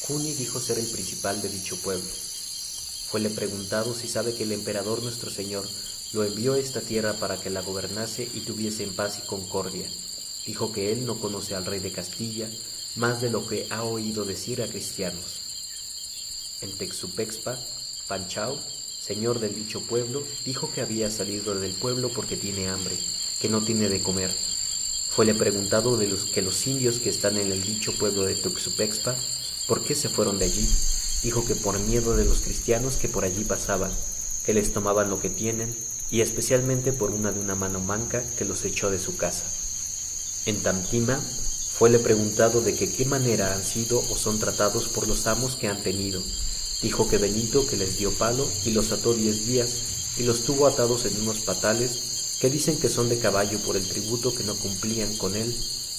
Juni dijo ser el principal de dicho pueblo. Fuele preguntado si sabe que el emperador nuestro señor lo envió a esta tierra para que la gobernase y tuviese en paz y concordia. Dijo que él no conoce al rey de Castilla más de lo que ha oído decir a cristianos. En Texupexpa, Panchao, señor del dicho pueblo, dijo que había salido del pueblo porque tiene hambre, que no tiene de comer. Fuele preguntado de los indios que están en el dicho pueblo de Texupexpa, ¿por qué se fueron de allí? Dijo que por miedo de los cristianos que por allí pasaban, que les tomaban lo que tienen, y especialmente por una de una mano manca que los echó de su casa. En Tamtima, fuele preguntado de que qué manera han sido o son tratados por los amos que han tenido. Dijo que Benito, que les dio palo y los ató 10 días y los tuvo atados en unos patales, que dicen que son de caballo por el tributo que no cumplían con él,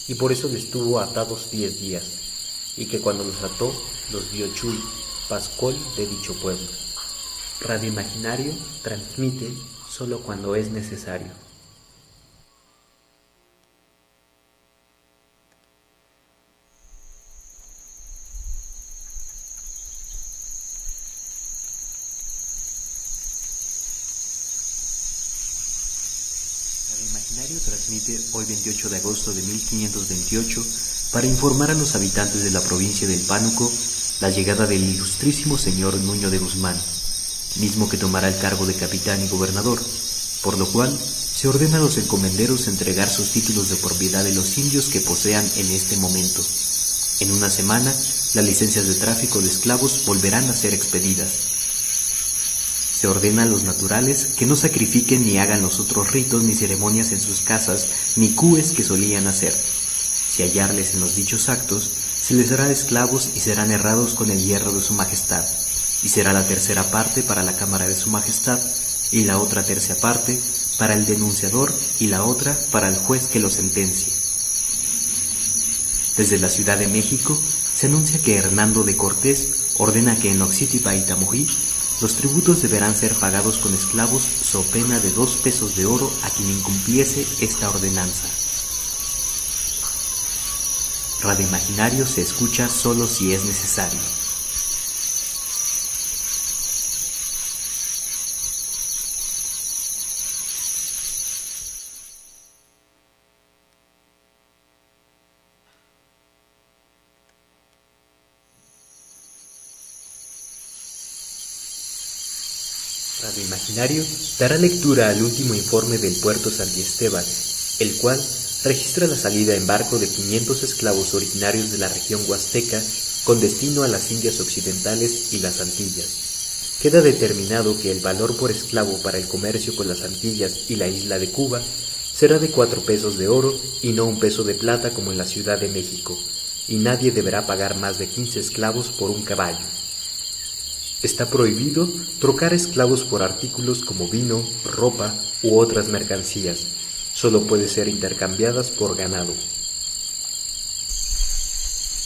y por eso les tuvo atados 10 días, y que cuando los ató, los vio Chuy, pascual de dicho pueblo. Radio Imaginario transmite solo cuando es necesario. Radio Imaginario transmite hoy 28 de agosto de 1528 para informar a los habitantes de la provincia del Pánuco la llegada del ilustrísimo señor Nuño de Guzmán, mismo que tomará el cargo de capitán y gobernador, por lo cual se ordena a los encomenderos entregar sus títulos de propiedad de los indios que posean en este momento. En una semana, las licencias de tráfico de esclavos volverán a ser expedidas. Se ordena a los naturales que no sacrifiquen ni hagan los otros ritos ni ceremonias en sus casas, ni cúes que solían hacer. Si hallarles en los dichos actos, se les hará esclavos y serán herrados con el hierro de su majestad, y será la tercera parte para la cámara de su majestad, y la otra tercera parte para el denunciador, y la otra para el juez que lo sentencie. Desde la Ciudad de México se anuncia que Hernando de Cortés ordena que en Oxitipa y Tamují los tributos deberán ser pagados con esclavos so pena de 2 pesos de oro a quien incumpliese esta ordenanza. Radio Imaginario se escucha solo si es necesario. Radio Imaginario dará lectura al último informe del puerto Santiesteban, el cual registra la salida en barco de 500 esclavos originarios de la región huasteca con destino a las Indias Occidentales y las Antillas. Queda determinado que el valor por esclavo para el comercio con las Antillas y la isla de Cuba será de 4 pesos de oro y no 1 peso de plata como en la Ciudad de México, y nadie deberá pagar más de 15 esclavos por un caballo. Está prohibido trocar esclavos por artículos como vino, ropa u otras mercancías. Solo puede ser intercambiadas por ganado.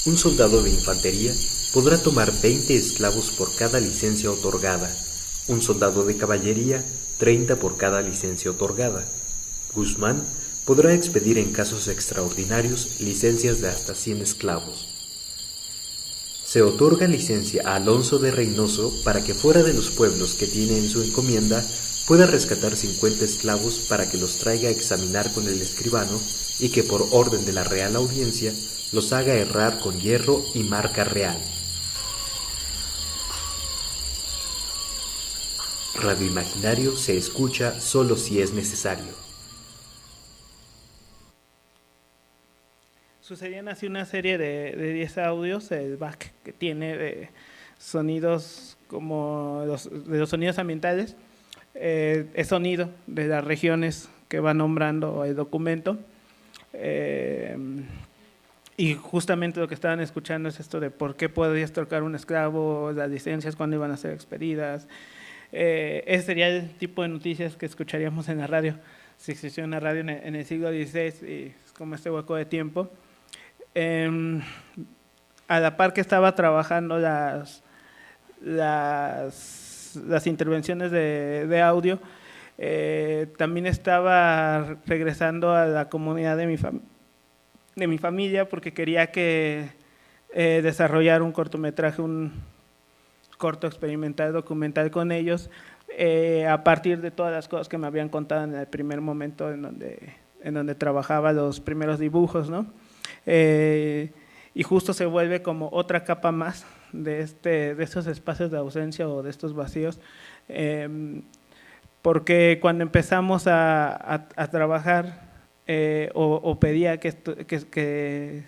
Un soldado de infantería podrá tomar 20 esclavos por cada licencia otorgada. Un soldado de caballería, 30 por cada licencia otorgada. Guzmán podrá expedir en casos extraordinarios licencias de hasta 100 esclavos. Se otorga licencia a Alonso de Reynoso para que fuera de los pueblos que tiene en su encomienda pueda rescatar 50 esclavos para que los traiga a examinar con el escribano y que por orden de la Real Audiencia los haga herrar con hierro y marca real. Radio Imaginario se escucha solo si es necesario. Sucedían así una serie de 10 audios, el back que tiene de sonidos como de los sonidos ambientales, es sonido de las regiones que va nombrando el documento, y justamente lo que estaban escuchando es esto de por qué podías trocar un esclavo, las licencias, cuándo iban a ser expedidas. Ese sería el tipo de noticias que escucharíamos en la radio, si existió una radio en el siglo XVI y como este hueco de tiempo. A la par que estaba trabajando las intervenciones de audio, también estaba regresando a la comunidad de mi familia porque quería que desarrollar un cortometraje, un corto experimental documental con ellos, a partir de todas las cosas que me habían contado en el primer momento en donde trabajaba los primeros dibujos, ¿no? Y justo se vuelve como otra capa más de estos espacios de ausencia o de estos vacíos, porque cuando empezamos a trabajar o pedía que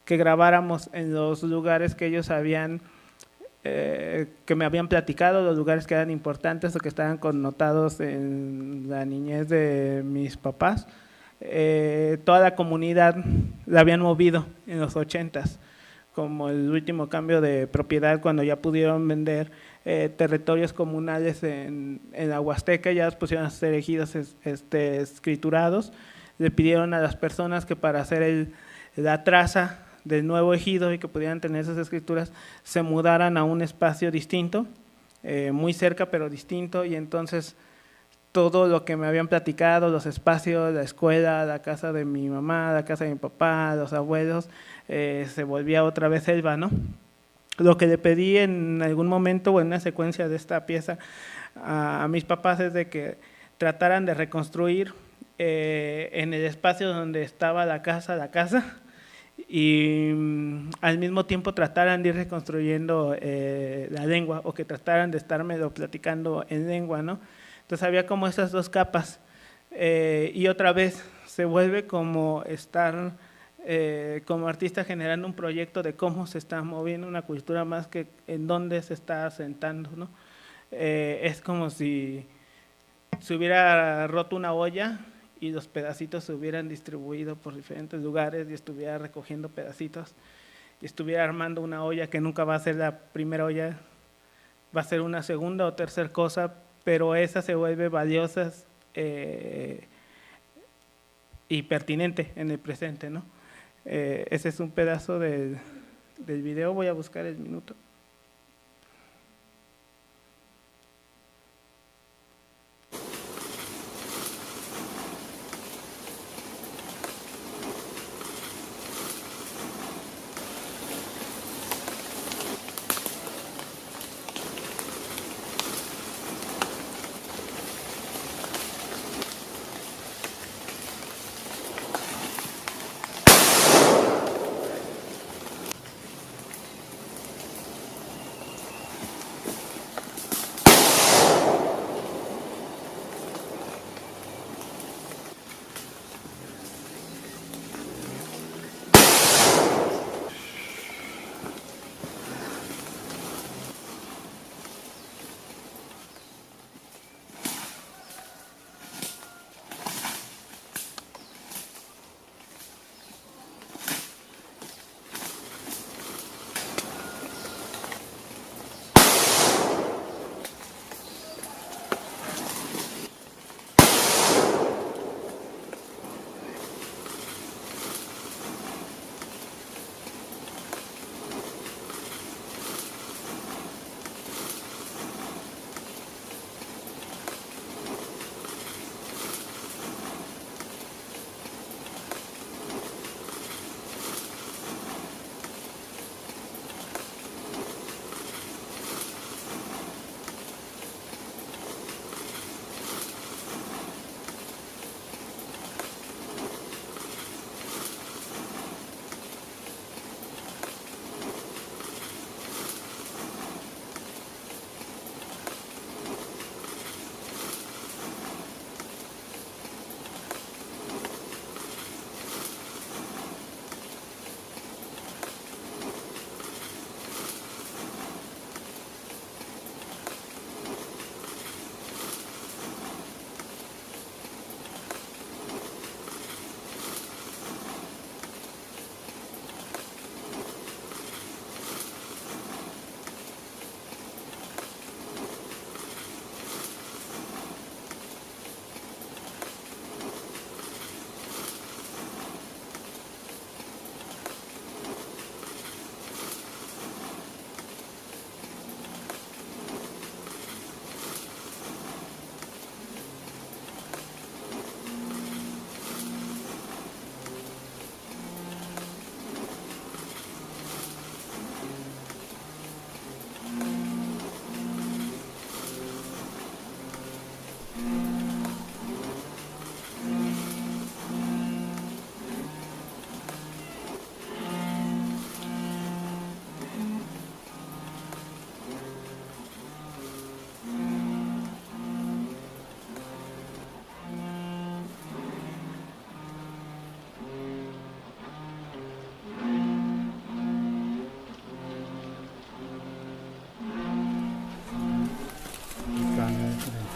grabáramos en los lugares que ellos habían, que me habían platicado, los lugares que eran importantes o que estaban connotados en la niñez de mis papás, toda la comunidad la habían movido en los 80s como el último cambio de propiedad cuando ya pudieron vender territorios comunales en la Huasteca, ya los pusieron a ser ejidos escriturados. Le pidieron a las personas que para hacer la traza del nuevo ejido y que pudieran tener esas escrituras, se mudaran a un espacio distinto, muy cerca pero distinto, y entonces todo lo que me habían platicado, los espacios, la escuela, la casa de mi mamá, la casa de mi papá, los abuelos, se volvía otra vez selva, ¿no? Lo que le pedí en algún momento o en una secuencia de esta pieza a mis papás es de que trataran de reconstruir en el espacio donde estaba la casa, y al mismo tiempo trataran de ir reconstruyendo la lengua, o que trataran de estármelo platicando en lengua, ¿no? Entonces había como esas dos capas, y otra vez se vuelve como estar como artista generando un proyecto de cómo se está moviendo una cultura más que en dónde se está asentando, ¿no? Es como si se hubiera roto una olla y los pedacitos se hubieran distribuido por diferentes lugares y estuviera recogiendo pedacitos y estuviera armando una olla que nunca va a ser la primera olla, va a ser una segunda o tercera cosa, pero esa se vuelve valiosa y pertinente en el presente, ¿no? Ese es un pedazo del video, voy a buscar el minuto.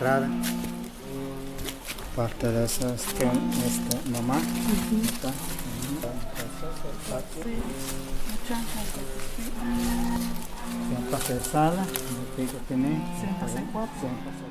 entrada. Parte de esa es que mamá. Está. patio. Sí, mucha Siempre se sala, el que tiene. Siempre se cuatro. Siempre se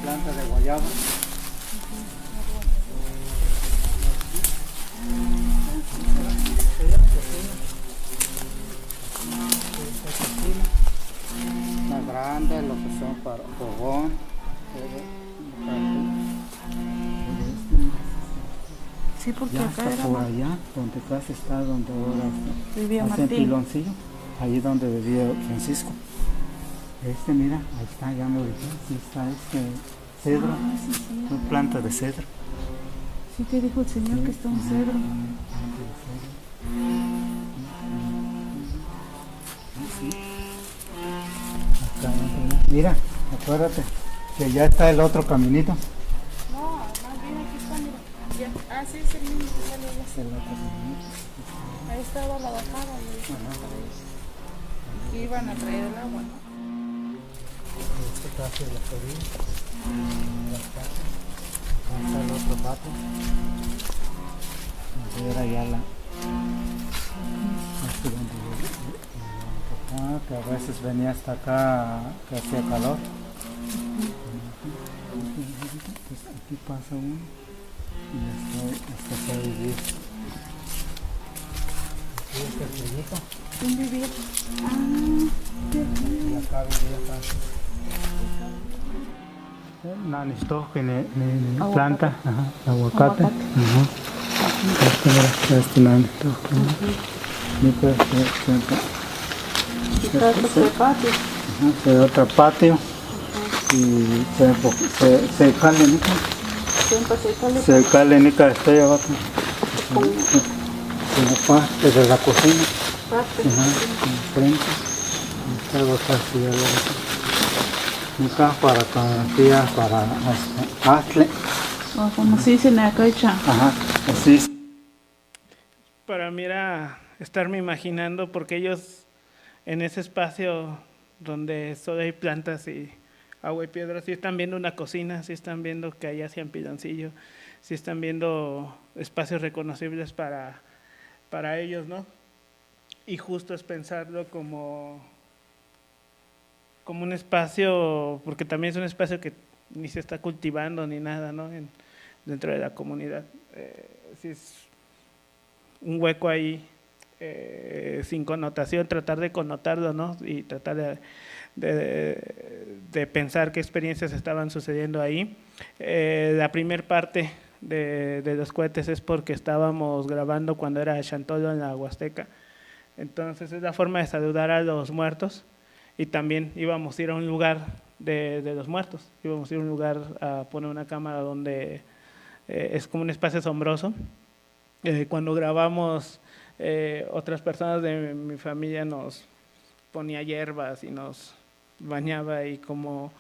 planta de guayaba. Más grande, lo que son para fogón. Sí, porque Ya acá está era por más- allá, donde casi está, donde ahora está. vivía Hacia Martín. Piloncillo, ahí donde vivía Francisco. Mira, ahí está, ya me ubiqué, aquí está cedro, Ah, sí, sí. son plantas de cedro. Sí te dijo el señor que está un cedro. Acá, mira, acuérdate que ya está el otro caminito. No, más bien aquí está, mira. Ya. Ah, sí, es el mismo que sale allá. Es el otro caminito. Ahí estaba la bajada. Y iban a traer el agua, ¿no? Este caso de la Florida. Acá está el otro patio. Era ya la. Este donde papá, que a veces venía hasta acá, que hacía calor. Pues aquí pasa uno y hasta acá vivir. Aquí está el trillito. ¿Quién vivía? Y acá vivía acá. No, necesito que ni Aguacate. planta, ajá, aguacate. Aguacate. Ajá. Este no necesito que ni pues, Y está otro patio. ajá, se da otro patio y se calenica, Siempre se sale. se calenica, estoy abajo. Como parte de la cocina, parte. ajá, enfrente. Está acá, sí, acá para canastilla, para astle. O como se dice en acá, echa. Ajá, así es. Para mí era estarme imaginando, porque ellos en ese espacio donde solo hay plantas y agua y piedra, sí están viendo una cocina, sí están viendo que allá hacían piloncillo, sí están viendo espacios reconocibles para ellos, ¿no? Y justo es pensarlo como un espacio, porque también es un espacio que ni se está cultivando ni nada, ¿no? Dentro de la comunidad. Sí es un hueco ahí sin connotación, tratar de connotarlo, ¿no? Y tratar de pensar qué experiencias estaban sucediendo ahí. La primer parte de los cohetes es porque estábamos grabando cuando era Chantolo en la Huasteca. Entonces es la forma de saludar a los muertos, y también íbamos a ir a un lugar de los muertos, íbamos a ir a un lugar a poner una cámara donde es como un espacio asombroso. Cuando grabamos, otras personas de mi familia nos ponía hierbas y nos bañaba, y como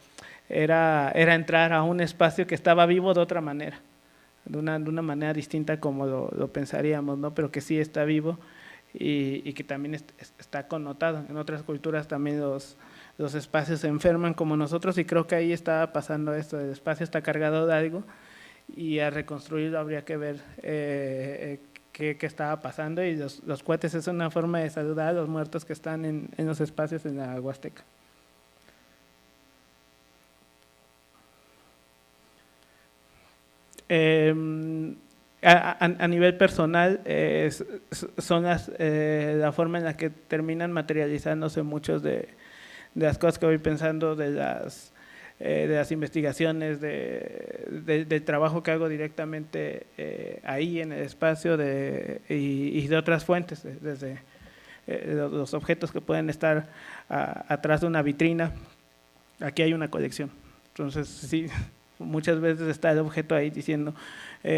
era entrar a un espacio que estaba vivo de otra manera, de una manera distinta como lo pensaríamos, ¿no? Pero que sí está vivo y que también está connotado. En otras culturas también los espacios se enferman como nosotros, y creo que ahí está pasando esto, el espacio está cargado de algo, y a reconstruirlo habría que ver qué estaba pasando, y los cohetes es una forma de saludar a los muertos que están en los espacios en la Huasteca. A nivel personal, son la forma en la que terminan materializándose muchos de las cosas que voy pensando, de las investigaciones, del trabajo que hago directamente ahí en el espacio, y de otras fuentes, desde los objetos que pueden estar atrás de una vitrina. Aquí hay una colección, entonces sí, muchas veces está el objeto ahí diciendo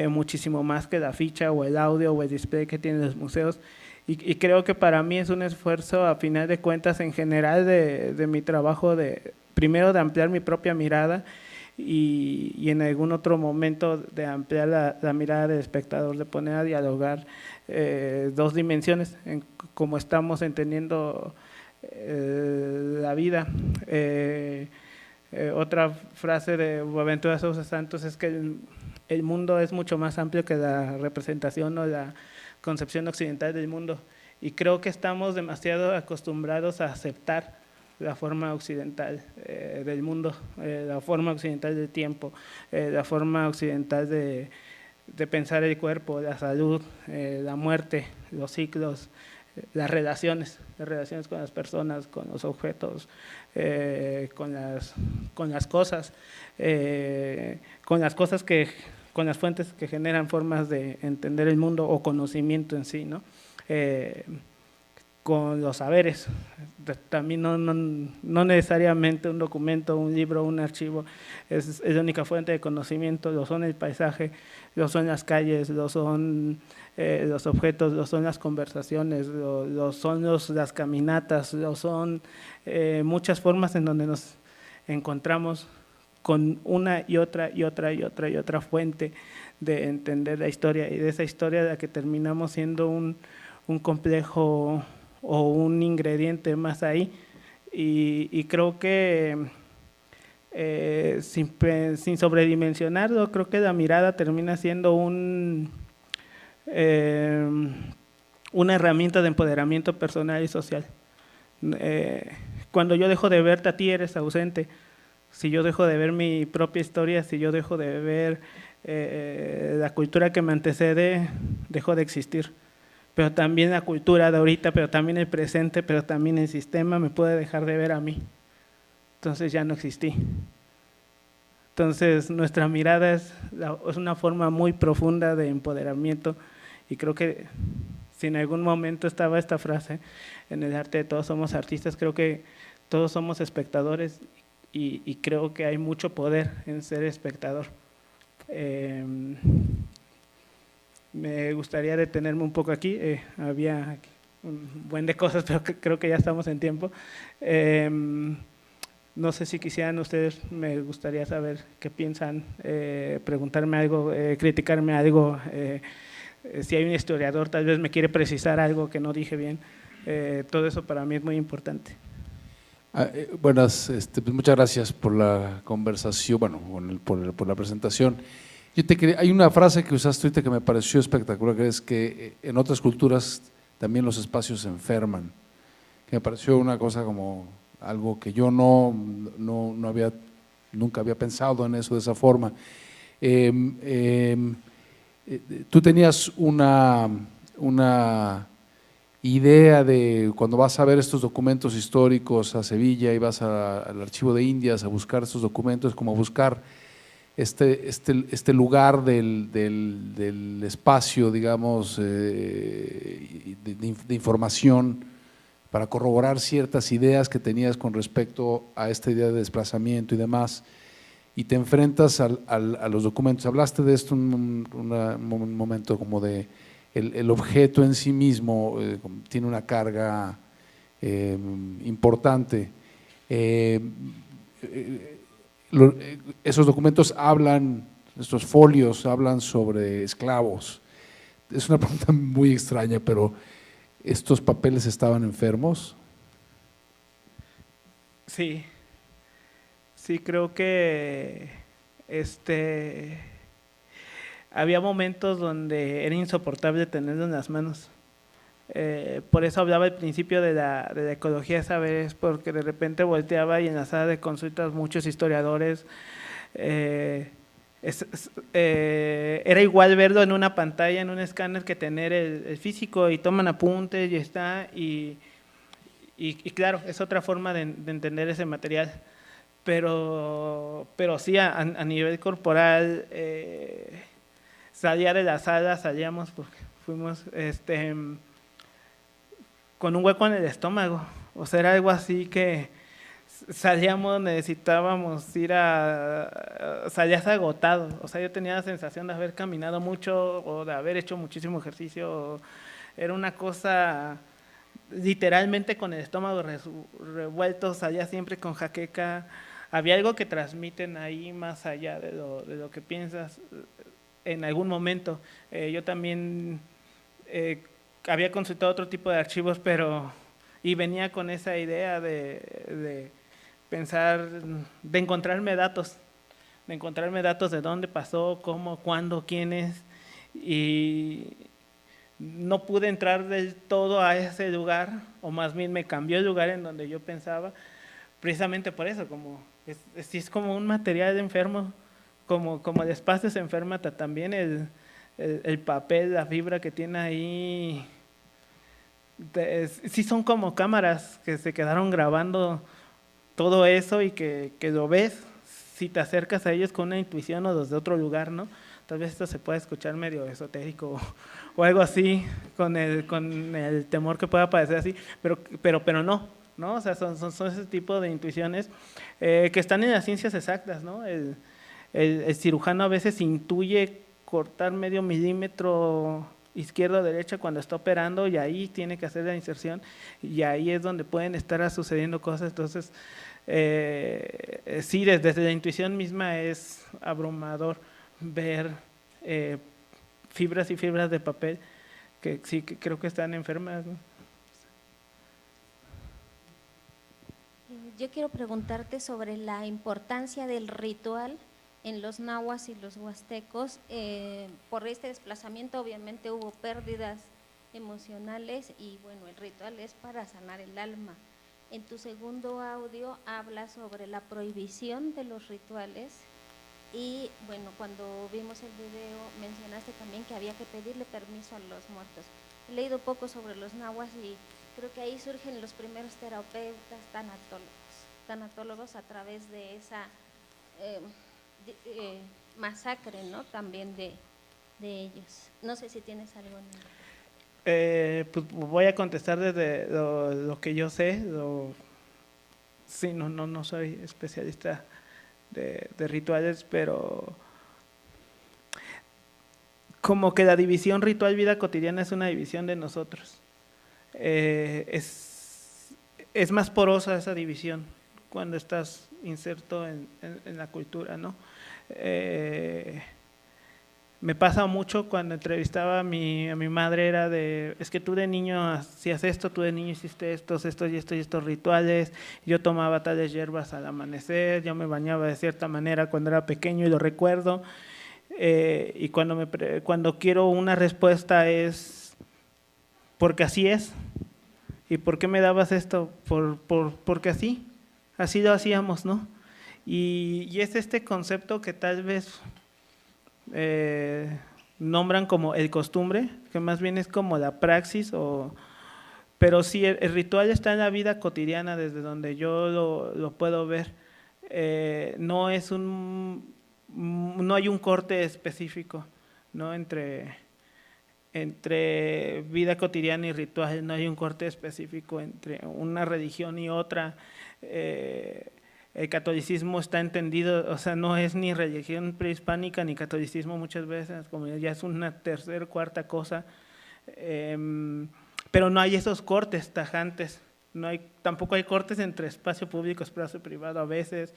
muchísimo más que la ficha o el audio o el display que tienen los museos, y creo que para mí es un esfuerzo, a final de cuentas, en general de mi trabajo, de primero de ampliar mi propia mirada y en algún otro momento de ampliar la mirada del espectador, de poner a dialogar dos dimensiones en cómo estamos entendiendo la vida. Otra frase de Boaventura Sousa Santos es que el mundo es mucho más amplio que la representación o la concepción occidental del mundo, y creo que estamos demasiado acostumbrados a aceptar la forma occidental del mundo, la forma occidental del tiempo, la forma occidental de pensar el cuerpo, la salud, la muerte, los ciclos, las relaciones con las personas, con los objetos, con las cosas, con las fuentes que generan formas de entender el mundo o conocimiento en sí, ¿no? Con los saberes, también no necesariamente un documento, un libro, un archivo es la única fuente de conocimiento, lo son el paisaje, lo son las calles, lo son los objetos, lo son las conversaciones, lo son las caminatas, lo son muchas formas en donde nos encontramos con una y otra fuente de entender la historia, y de esa historia de la que terminamos siendo un complejo o un ingrediente más ahí, y creo que sin sobredimensionarlo, creo que la mirada termina siendo una herramienta de empoderamiento personal y social. Cuando yo dejo de verte a ti, eres ausente. Si yo dejo de ver mi propia historia, si yo dejo de ver la cultura que me antecede, dejo de existir. Pero también la cultura de ahorita, pero también el presente, pero también el sistema me puede dejar de ver a mí. Entonces ya no existí. Entonces nuestra mirada es una forma muy profunda de empoderamiento, y creo que si en algún momento estaba esta frase en el arte de todos somos artistas, creo que todos somos espectadores, y creo que hay mucho poder en ser espectador. Me gustaría detenerme un poco aquí, había un buen de cosas, pero creo que ya estamos en tiempo. No sé si quisieran ustedes, me gustaría saber qué piensan, preguntarme algo, criticarme algo, si hay un historiador tal vez me quiere precisar algo que no dije bien, todo eso para mí es muy importante. Buenas, pues muchas gracias por la conversación, bueno, por la presentación. Hay una frase que usaste ahorita que me pareció espectacular, que es que en otras culturas también los espacios se enferman, que me pareció una cosa como algo que yo nunca había pensado en eso de esa forma. Tú tenías una idea de cuando vas a ver estos documentos históricos a Sevilla y vas al Archivo de Indias a buscar estos documentos, como buscar este lugar del espacio, digamos, de información para corroborar ciertas ideas que tenías con respecto a esta idea de desplazamiento y demás, y te enfrentas a los documentos. Hablaste de esto un momento como de el objeto en sí mismo tiene una carga importante. Esos documentos estos folios hablan sobre esclavos. Es una pregunta muy extraña, pero ¿estos papeles estaban enfermos? Sí, creo que había momentos donde era insoportable tenerlo en las manos. Por eso hablaba al principio de la ecología de saberes, porque de repente volteaba y en la sala de consultas muchos historiadores, era igual verlo en una pantalla, en un escáner, que tener el físico, y toman apuntes y está, y claro, es otra forma de entender ese material, pero sí a nivel corporal, salía de la sala, salíamos porque fuimos con un hueco en el estómago, o sea, era algo así que salíamos, necesitábamos salías agotado, o sea, yo tenía la sensación de haber caminado mucho o de haber hecho muchísimo ejercicio, era una cosa literalmente con el estómago revuelto, salía siempre con jaqueca. Había algo que transmiten ahí más allá de lo que piensas en algún momento. Yo también había consultado otro tipo de archivos, y venía con esa idea de pensar, de encontrarme datos de dónde pasó, cómo, cuándo, quiénes, y no pude entrar del todo a ese lugar, o más bien me cambió el lugar en donde yo pensaba, precisamente por eso, si es como un material enfermo, como el espacio se enferma, también el papel, la fibra que tiene ahí, sí son como cámaras que se quedaron grabando todo eso y que lo ves si te acercas a ellos con una intuición o desde otro lugar, ¿no? Tal vez esto se pueda escuchar medio esotérico o algo así, con el temor que pueda parecer así, pero no, ¿no? O sea, son ese tipo de intuiciones que están en las ciencias exactas, ¿no? El cirujano a veces intuye cortar medio milímetro izquierda o derecha cuando está operando, y ahí tiene que hacer la inserción, y ahí es donde pueden estar sucediendo cosas. Entonces, sí, desde la intuición misma es abrumador ver fibras y fibras de papel que sí que creo que están enfermas, ¿no? Yo quiero preguntarte sobre la importancia del ritual en los nahuas y los huastecos. Por este desplazamiento obviamente hubo pérdidas emocionales y bueno, el ritual es para sanar el alma. En tu segundo audio hablas sobre la prohibición de los rituales y bueno, cuando vimos el video mencionaste también que había que pedirle permiso a los muertos. He leído poco sobre los nahuas y creo que ahí surgen los primeros terapeutas tanatólogos a través de esa masacre, ¿no? También de ellos. No sé si tienes algo en Pues voy a contestar desde lo que yo sé. Sí, no soy especialista de rituales, pero como que la división ritual vida cotidiana es una división de nosotros. Es más porosa esa división cuando estás inserto en la cultura, ¿no? Me pasa mucho cuando entrevistaba a mi madre, era es que tú de niño hacías esto, tú de niño hiciste estos y estos rituales, yo tomaba tales hierbas al amanecer, yo me bañaba de cierta manera cuando era pequeño y lo recuerdo, y cuando quiero una respuesta es porque así es. ¿Y por qué me dabas esto? Porque así lo hacíamos, ¿no? Y es este concepto que tal vez nombran como el costumbre, que más bien es como la praxis, pero sí, el ritual está en la vida cotidiana desde donde yo lo puedo ver. No hay un corte específico, ¿no? Entre vida cotidiana y ritual, no hay un corte específico entre una religión y otra. El catolicismo está entendido, o sea, no es ni religión prehispánica ni catolicismo muchas veces, como ya es una tercera, cuarta cosa, pero no hay esos cortes tajantes, tampoco hay cortes entre espacio público, espacio privado. A veces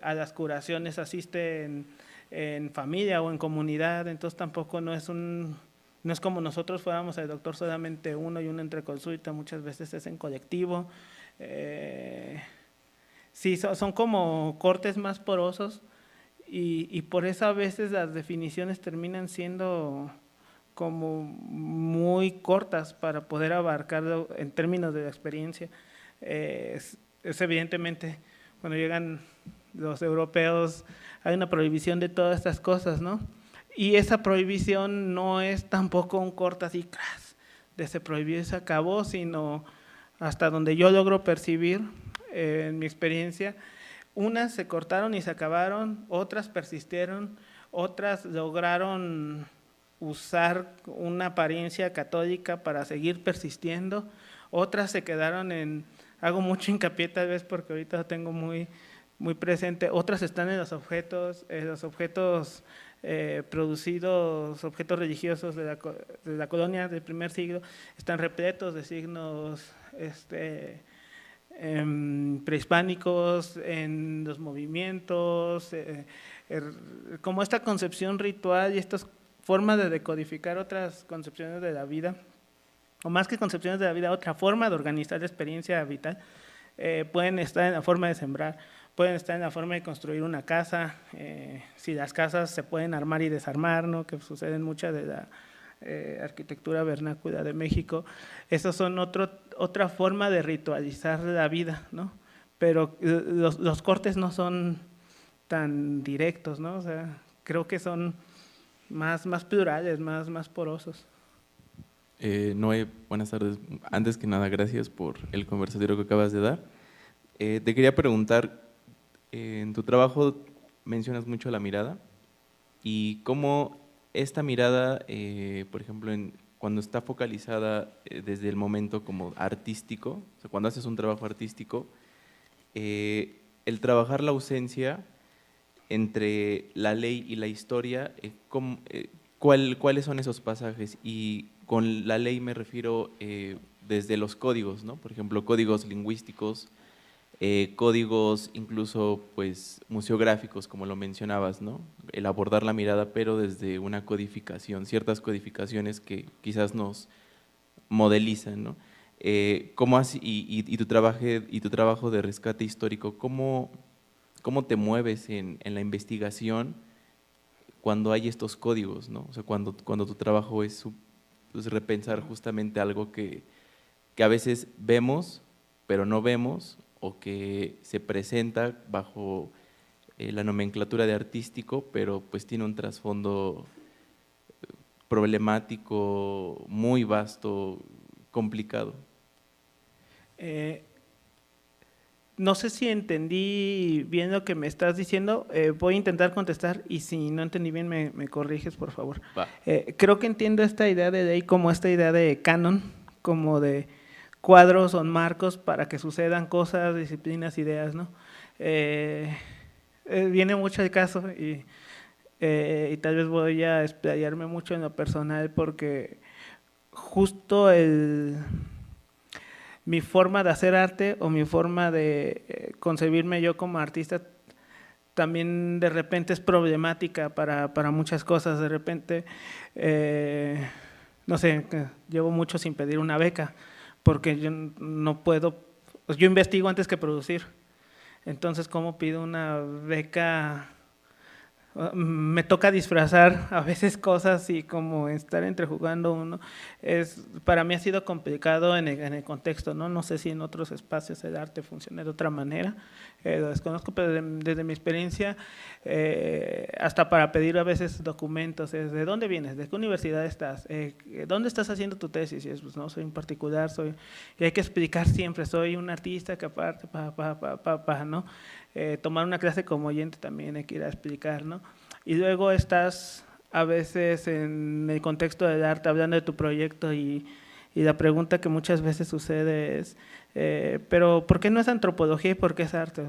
a las curaciones asiste en familia o en comunidad, entonces tampoco no es como nosotros fuéramos al doctor solamente uno y uno entre consulta, muchas veces es en colectivo. Sí, son como cortes más porosos y por eso a veces las definiciones terminan siendo como muy cortas para poder abarcarlo en términos de la experiencia. Es evidentemente cuando llegan los europeos hay una prohibición de todas estas cosas, ¿no? Y esa prohibición no es tampoco un corte así, de se prohibió y se acabó, sino hasta donde yo logro percibir, en mi experiencia, unas se cortaron y se acabaron, otras persistieron, otras lograron usar una apariencia católica para seguir persistiendo, otras se quedaron hago mucho hincapié tal vez porque ahorita lo tengo muy, muy presente, otras están en los objetos producidos objetos religiosos de la colonia del primer siglo, están repletos de signos prehispánicos en los movimientos, como esta concepción ritual y estas formas de decodificar otras concepciones de la vida, o más que concepciones de la vida, otra forma de organizar la experiencia vital. Pueden estar en la forma de sembrar, pueden estar en la forma de construir una casa, si las casas se pueden armar y desarmar, ¿no?, que sucede en mucha de la arquitectura vernácula de México. Esas son otra forma de ritualizar la vida, ¿no? Pero los cortes no son tan directos, ¿no? O sea, creo que son más plurales, más porosos. Noé, buenas tardes. Antes que nada, gracias por el conversatorio que acabas de dar. Te quería preguntar, en tu trabajo mencionas mucho la mirada y cómo esta mirada, por ejemplo, cuando está focalizada desde el momento como artístico, o sea, cuando haces un trabajo artístico, el trabajar la ausencia entre la ley y la historia, ¿cuáles son esos pasajes? Y con la ley me refiero desde los códigos, ¿no? Por ejemplo, códigos lingüísticos, códigos incluso pues museográficos, como lo mencionabas, ¿no? El abordar la mirada, pero desde una codificación, ciertas codificaciones que quizás nos modelizan, ¿no? Y tu trabajo de rescate histórico, ¿cómo te mueves en la investigación cuando hay estos códigos, ¿no? O sea, cuando tu trabajo es pues, repensar justamente algo que a veces vemos, pero no vemos, o que se presenta bajo la nomenclatura de artístico, pero pues tiene un trasfondo problemático, muy vasto, complicado. No sé si entendí bien lo que me estás diciendo, voy a intentar contestar y si no entendí bien me corriges, por favor. Creo que entiendo esta idea de ley como esta idea de canon, como de cuadros o marcos para que sucedan cosas, disciplinas, ideas, ¿no? Viene mucho el caso y tal vez voy a explayarme mucho en lo personal porque justo mi forma de hacer arte o mi forma de concebirme yo como artista también de repente es problemática para muchas cosas. De repente, no sé, llevo mucho sin pedir una beca porque yo no puedo, yo investigo antes que producir. Entonces, ¿cómo pido una beca? Me toca disfrazar a veces cosas y como estar entrejugando uno. Para mí ha sido complicado en el contexto, ¿no? No sé si en otros espacios el arte funciona de otra manera, lo desconozco, pero desde mi experiencia, hasta para pedir a veces documentos, ¿de dónde vienes? ¿De qué universidad estás? ¿Dónde estás haciendo tu tesis? Y pues no, soy un particular, y hay que explicar siempre, soy un artista que aparte, ¿no? Tomar una clase como oyente también hay que ir a explicar, ¿no? Y luego estás a veces en el contexto del arte hablando de tu proyecto y la pregunta que muchas veces sucede es, pero ¿por qué no es antropología y por qué es arte?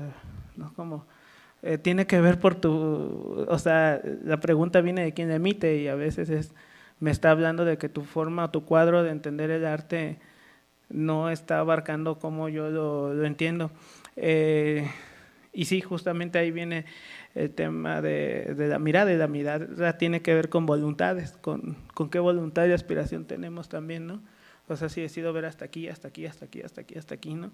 ¿No? Como, tiene que ver o sea, la pregunta viene de quien emite y a veces me está hablando de que tu forma o tu cuadro de entender el arte no está abarcando como yo lo entiendo. Y sí, justamente ahí viene el tema de la mirada, y la mirada tiene que ver con voluntades, con qué voluntad y aspiración tenemos también, ¿no? O sea, si decido ver hasta aquí, hasta aquí, hasta aquí, hasta aquí, hasta aquí, ¿no?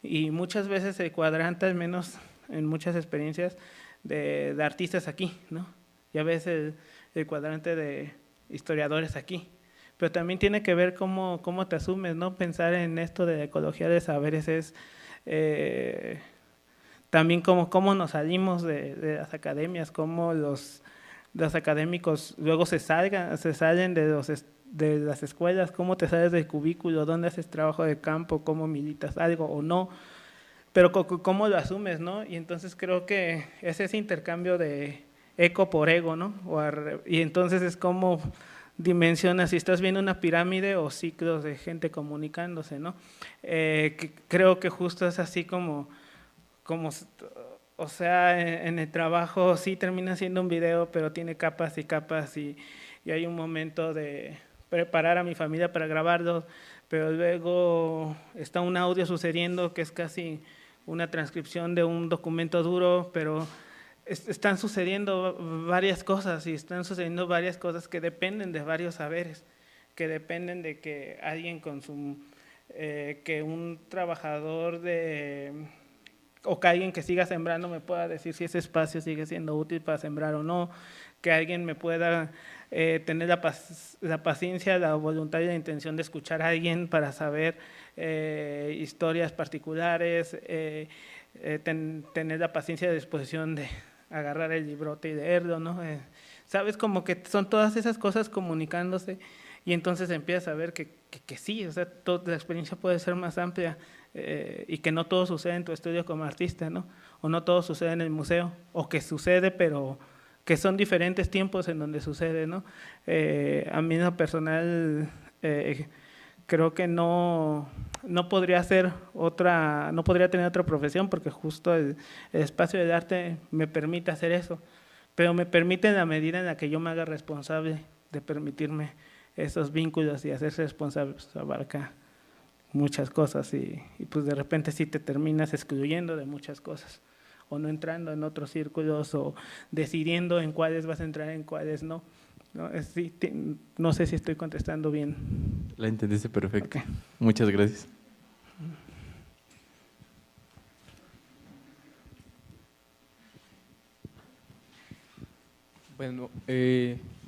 Y muchas veces el cuadrante, al menos en muchas experiencias de artistas aquí, ¿no? Y a veces el cuadrante de historiadores aquí. Pero también tiene que ver cómo te asumes, ¿no? Pensar en esto de la ecología de saberes es… también cómo nos salimos de las academias, cómo los académicos luego se salen de las escuelas, cómo te sales del cubículo, dónde haces trabajo de campo, cómo militas algo o no, pero cómo lo asumes, ¿no? Y entonces creo que es ese intercambio de eco por ego, ¿no? Y entonces es como dimensionas si estás viendo una pirámide o ciclos de gente comunicándose, ¿no? Creo que justo es así como o sea, en el trabajo sí termina siendo un video, pero tiene capas y capas y hay un momento de preparar a mi familia para grabarlo, pero luego está un audio sucediendo que es casi una transcripción de un documento duro, pero están sucediendo varias cosas y están sucediendo varias cosas que dependen de varios saberes, que dependen de que alguien con su, que un trabajador o que alguien que siga sembrando me pueda decir si ese espacio sigue siendo útil para sembrar o no, que alguien me pueda tener la paciencia, la voluntad y la intención de escuchar a alguien para saber historias particulares, tener la paciencia de disposición de agarrar el librote y leerlo, ¿no? Sabes, como que son todas esas cosas comunicándose y entonces empiezas a ver que sí, o sea, toda la experiencia puede ser más amplia y que no todo sucede en tu estudio como artista, ¿no? O no todo sucede en el museo, o que sucede, pero que son diferentes tiempos en donde sucede, ¿no? A mí en lo personal creo que no podría hacer no podría tener otra profesión porque justo el espacio del arte me permite hacer eso, pero me permite en la medida en la que yo me haga responsable de permitirme esos vínculos y hacerse responsable, pues abarca muchas cosas y pues de repente sí te terminas excluyendo de muchas cosas o no entrando en otros círculos o decidiendo en cuáles vas a entrar, en cuáles no. No sé si estoy contestando bien. La entendiste perfecto. Okay. Muchas gracias. Bueno,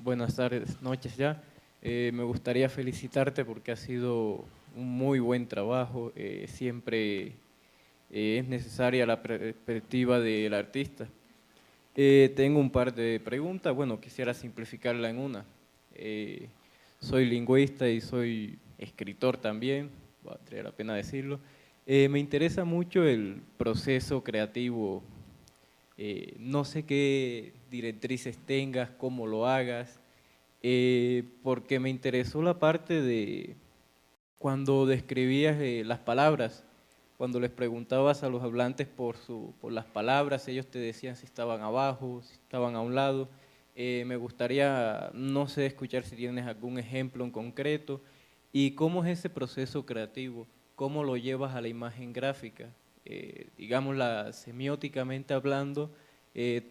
buenas tardes, noches ya. Me gustaría felicitarte porque ha sido un muy buen trabajo. Siempre es necesaria la perspectiva del artista. Tengo un par de preguntas. Bueno, quisiera simplificarla en una. Soy lingüista y soy escritor también, valdría la pena decirlo. Me interesa mucho el proceso creativo. No sé qué directrices tengas, cómo lo hagas, porque me interesó la parte de cuando describías las palabras, cuando les preguntabas a los hablantes por las palabras, ellos te decían si estaban abajo, si estaban a un lado. Me gustaría, no sé, escuchar si tienes algún ejemplo en concreto y cómo es ese proceso creativo, cómo lo llevas a la imagen gráfica. Digamos, semióticamente hablando,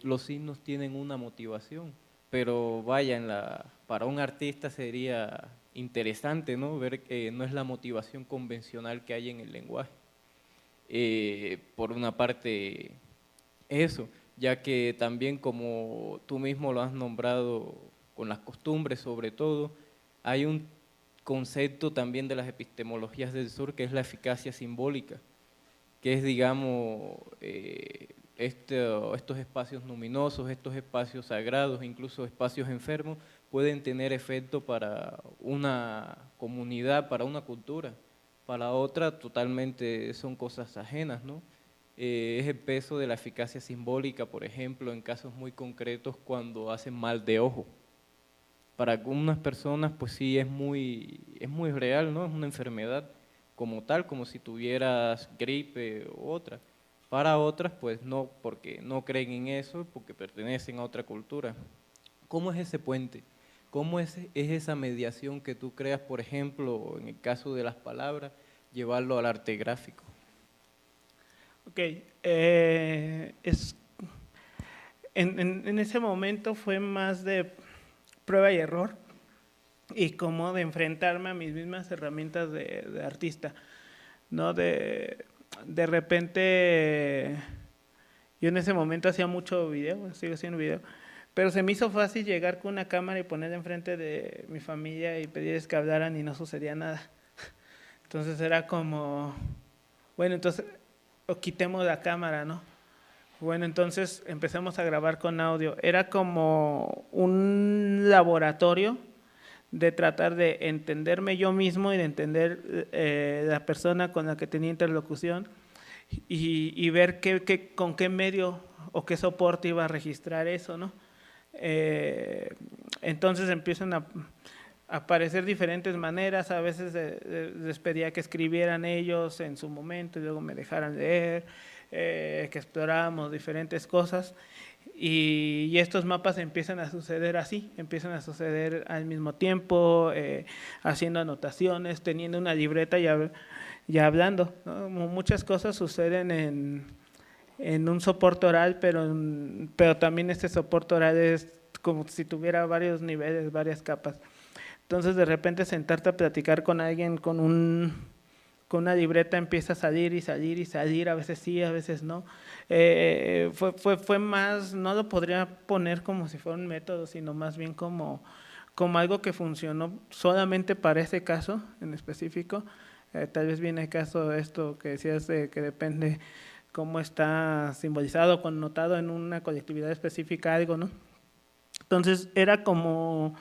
los signos tienen una motivación, pero vaya, para un artista sería interesante, ¿no? Ver que no es la motivación convencional que hay en el lenguaje. Por una parte, eso, ya que también como tú mismo lo has nombrado con las costumbres sobre todo, hay un concepto también de las epistemologías del sur que es la eficacia simbólica, que es, digamos, estos espacios luminosos, estos espacios sagrados, incluso espacios enfermos, pueden tener efecto para una comunidad, para una cultura, para otra totalmente son cosas ajenas, ¿no? Es el peso de la eficacia simbólica, por ejemplo, en casos muy concretos cuando hacen mal de ojo. Para algunas personas, pues sí, es muy real, ¿no? Es una enfermedad como tal, como si tuvieras gripe u otra. Para otras, pues no, porque no creen en eso, porque pertenecen a otra cultura. ¿Cómo es ese puente? ¿Cómo es esa mediación que tú creas, por ejemplo, en el caso de las palabras, llevarlo al arte gráfico? Ok, en ese momento fue más de prueba y error y como de enfrentarme a mis mismas herramientas de artista, ¿no? De repente, yo en ese momento hacía mucho video, sigo haciendo video, pero se me hizo fácil llegar con una cámara y ponerla enfrente de mi familia y pedirles que hablaran y no sucedía nada. Entonces era como, bueno, entonces o quitemos la cámara, ¿no? Bueno, entonces empezamos a grabar con audio. Era como un laboratorio de tratar de entenderme yo mismo y de entender la persona con la que tenía interlocución y ver con qué medio o qué soporte iba a registrar eso, ¿no? Entonces empiezan a aparecer diferentes maneras, a veces les pedía que escribieran ellos en su momento y luego me dejaran leer, que explorábamos diferentes cosas. Y estos mapas empiezan a suceder así, empiezan a suceder al mismo tiempo, haciendo anotaciones, teniendo una libreta y hablando, ¿no? Muchas cosas suceden en un soporte oral, pero también este soporte oral es como si tuviera varios niveles, varias capas. Entonces de repente sentarte a platicar con alguien con una libreta empieza a salir y salir y salir, a veces sí, a veces no. Fue más, no lo podría poner como si fuera un método, sino más bien como algo que funcionó solamente para ese caso en específico. Tal vez viene el caso de esto que decías, que depende cómo está simbolizado, connotado en una colectividad específica algo, ¿no? Entonces era como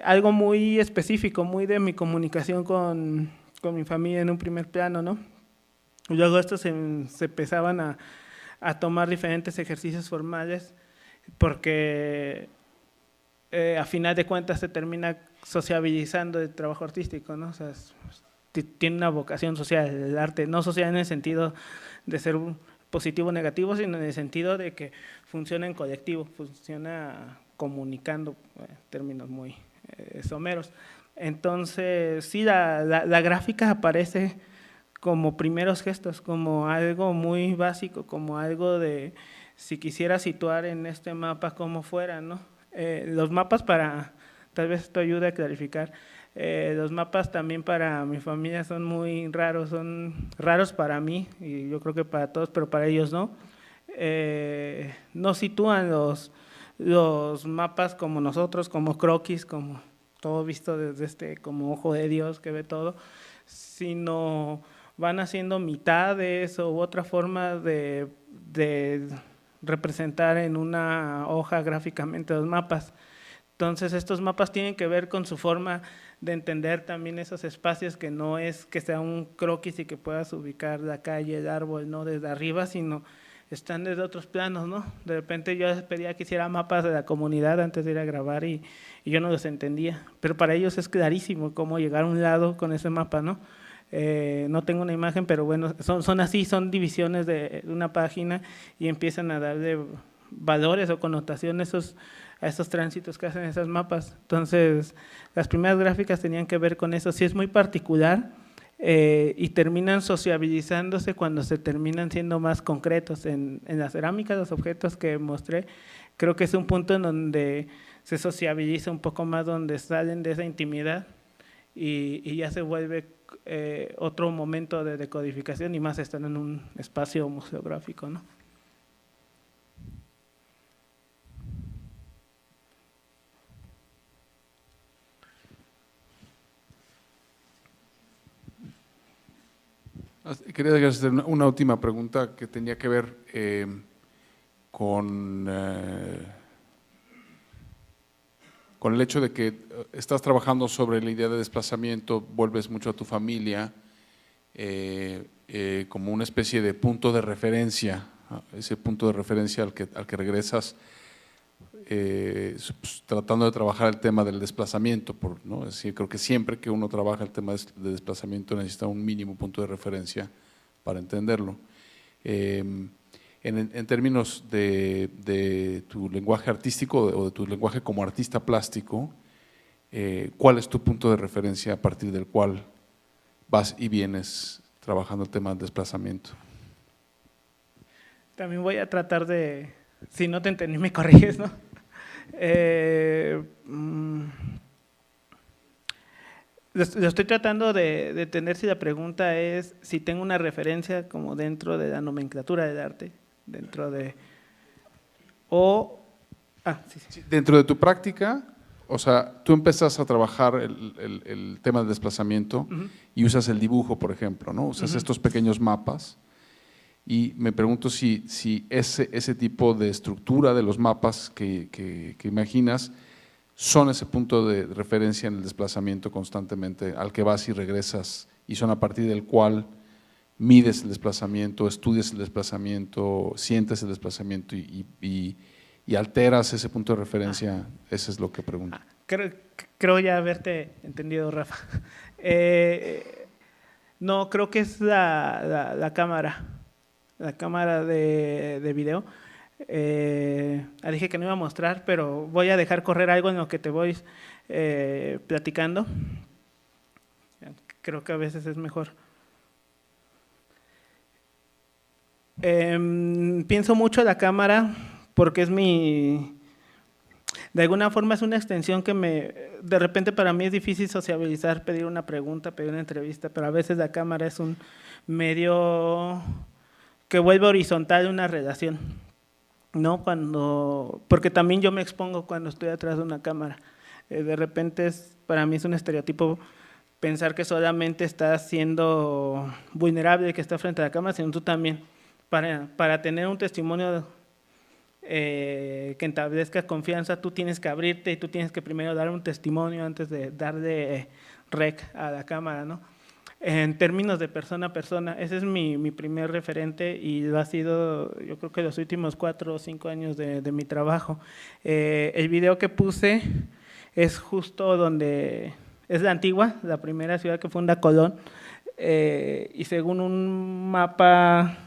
algo muy específico, muy de mi comunicación con mi familia en un primer plano, ¿no? Y luego estos se empezaban a tomar diferentes ejercicios formales porque a final de cuentas se termina sociabilizando el trabajo artístico, ¿no? O sea, tiene una vocación social el arte, no social en el sentido de ser positivo o negativo, sino en el sentido de que funciona en colectivo, funciona comunicando, términos muy someros. Entonces, sí, la gráfica aparece como primeros gestos, como algo muy básico, como algo de, si quisiera situar en este mapa cómo fuera, ¿no? Los mapas tal vez esto ayude a clarificar, los mapas también para mi familia son muy raros, son raros para mí, y yo creo que para todos, pero para ellos no. No sitúan los mapas como nosotros, como croquis, como todo visto desde como ojo de Dios que ve todo, sino van haciendo mitades u otra forma de representar en una hoja gráficamente los mapas. Entonces estos mapas tienen que ver con su forma de entender también esos espacios, que no es que sea un croquis y que puedas ubicar la calle, el árbol, no desde arriba, sino están desde otros planos, ¿no? De repente yo les pedía que hiciera mapas de la comunidad antes de ir a grabar y yo no los entendía, pero para ellos es clarísimo cómo llegar a un lado con ese mapa, ¿no? No tengo una imagen, pero bueno, son así, son divisiones de una página y empiezan a darle valores o connotaciones a esos tránsitos que hacen esos mapas. Entonces, las primeras gráficas tenían que ver con eso, sí es muy particular. Y terminan sociabilizándose cuando se terminan siendo más concretos. En la cerámica, los objetos que mostré, creo que es un punto en donde se sociabiliza un poco más, donde salen de esa intimidad y ya se vuelve otro momento de decodificación, y más están en un espacio museográfico, ¿no? Quería hacer una última pregunta que tenía que ver con el hecho de que estás trabajando sobre la idea de desplazamiento, vuelves mucho a tu familia como una especie de punto de referencia, ese punto de referencia al que regresas tratando de trabajar el tema del desplazamiento, ¿no? Es decir, creo que siempre que uno trabaja el tema de desplazamiento necesita un mínimo punto de referencia para entenderlo. En términos de tu lenguaje artístico o de tu lenguaje como artista plástico, ¿cuál es tu punto de referencia a partir del cual vas y vienes trabajando el tema del desplazamiento? También voy a tratar de, si no te entendí me corriges, ¿no? Lo estoy tratando de entender si la pregunta es si tengo una referencia como dentro de la nomenclatura del arte, dentro de… Sí. Dentro de tu práctica, o sea, tú empiezas a trabajar el tema del desplazamiento y usas el dibujo, por ejemplo, ¿no? Usas estos pequeños mapas. Y me pregunto si ese tipo de estructura de los mapas que imaginas son ese punto de referencia en el desplazamiento constantemente, al que vas y regresas, y son a partir del cual mides el desplazamiento, estudias el desplazamiento, sientes el desplazamiento y alteras ese punto de referencia. Eso es lo que pregunto. Creo ya haberte entendido, Rafa. No, creo que es la cámara de video. Dije que no iba a mostrar, pero voy a dejar correr algo en lo que te voy platicando. Creo que a veces es mejor. Pienso mucho en la cámara porque es de alguna forma es una extensión que de repente para mí es difícil sociabilizar, pedir una pregunta, pedir una entrevista, pero a veces la cámara es un medio que vuelve horizontal una relación, ¿no? Porque también yo me expongo cuando estoy atrás de una cámara. De repente para mí es un estereotipo pensar que solamente estás siendo vulnerable, que está frente a la cámara, sino tú también. Para tener un testimonio que establezca confianza, tú tienes que abrirte y tú tienes que primero dar un testimonio antes de darle rec a la cámara, ¿no? En términos de persona a persona, ese es mi primer referente y lo ha sido, yo creo que los últimos 4 o 5 años de mi trabajo. El video que puse es justo donde es la Antigua, la primera ciudad que funda Colón, y según un mapa,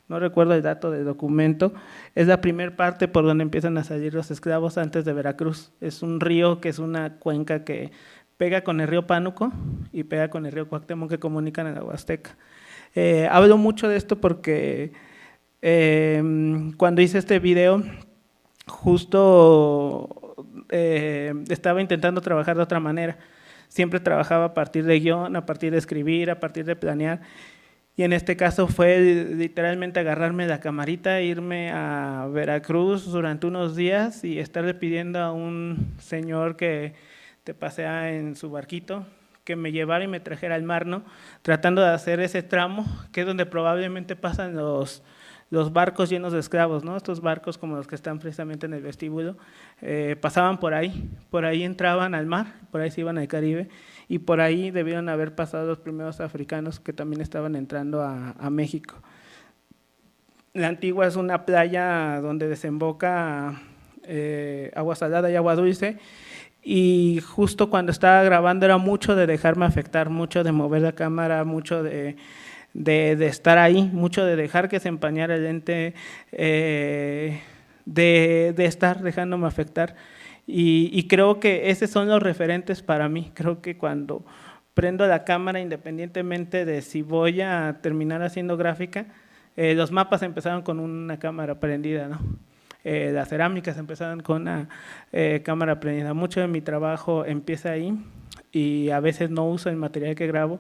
no recuerdo el dato del documento, es la primera parte por donde empiezan a salir los esclavos antes de Veracruz. Es un río que es una cuenca que pega con el río Pánuco y pega con el río Cuauhtémoc que comunican en la Huasteca. Hablo mucho de esto porque cuando hice este video, justo estaba intentando trabajar de otra manera. Siempre trabajaba a partir de guión, a partir de escribir, a partir de planear. Y en este caso fue literalmente agarrarme la camarita, irme a Veracruz durante unos días y estarle pidiendo a un señor que te pasea en su barquito, que me llevara y me trajera al mar, ¿no? Tratando de hacer ese tramo, que es donde probablemente pasan los barcos llenos de esclavos, ¿no? Estos barcos como los que están precisamente en el vestíbulo, pasaban por ahí entraban al mar, por ahí se iban al Caribe, y por ahí debieron haber pasado los primeros africanos que también estaban entrando a México. La Antigua es una playa donde desemboca agua salada y agua dulce, y justo cuando estaba grabando era mucho de dejarme afectar, mucho de mover la cámara, mucho de estar ahí, mucho de dejar que se empañara el lente, de estar dejándome afectar. Y creo que esos son los referentes para mí. Creo que cuando prendo la cámara, independientemente de si voy a terminar haciendo gráfica, los mapas empezaron con una cámara prendida, ¿no? Las cerámicas empezaron con una cámara prendida. Mucho de mi trabajo empieza ahí y a veces no uso el material que grabo,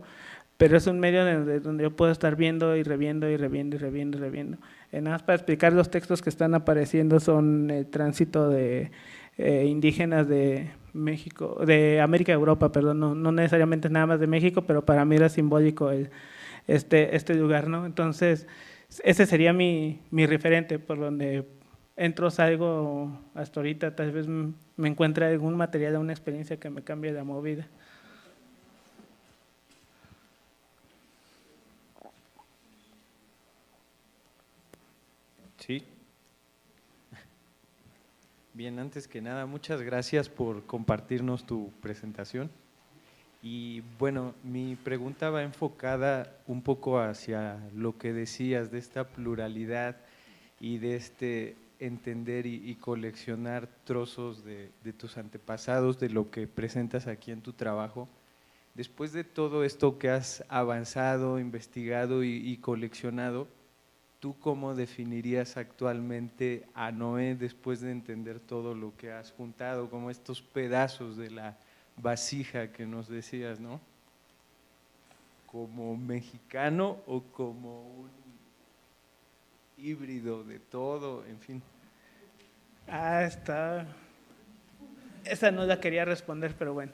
pero es un medio donde yo puedo estar viendo y reviendo y reviendo y reviendo y reviendo. Nada más para explicar, los textos que están apareciendo son el tránsito de indígenas de México, de América y Europa, perdón, no necesariamente nada más de México, pero para mí era simbólico este lugar, ¿no? Entonces, ese sería mi referente, por donde entro, salgo hasta ahorita, tal vez me encuentre algún material, alguna experiencia que me cambie la movida. Sí. Bien, antes que nada, muchas gracias por compartirnos tu presentación. Y bueno, mi pregunta va enfocada un poco hacia lo que decías de esta pluralidad y de este entender y coleccionar trozos de tus antepasados, de lo que presentas aquí en tu trabajo. Después de todo esto que has avanzado, investigado y coleccionado, ¿tú cómo definirías actualmente a Noé después de entender todo lo que has juntado, como estos pedazos de la vasija que nos decías, ¿no? ¿Como mexicano o como un híbrido de todo, en fin? Esa no la quería responder, pero bueno.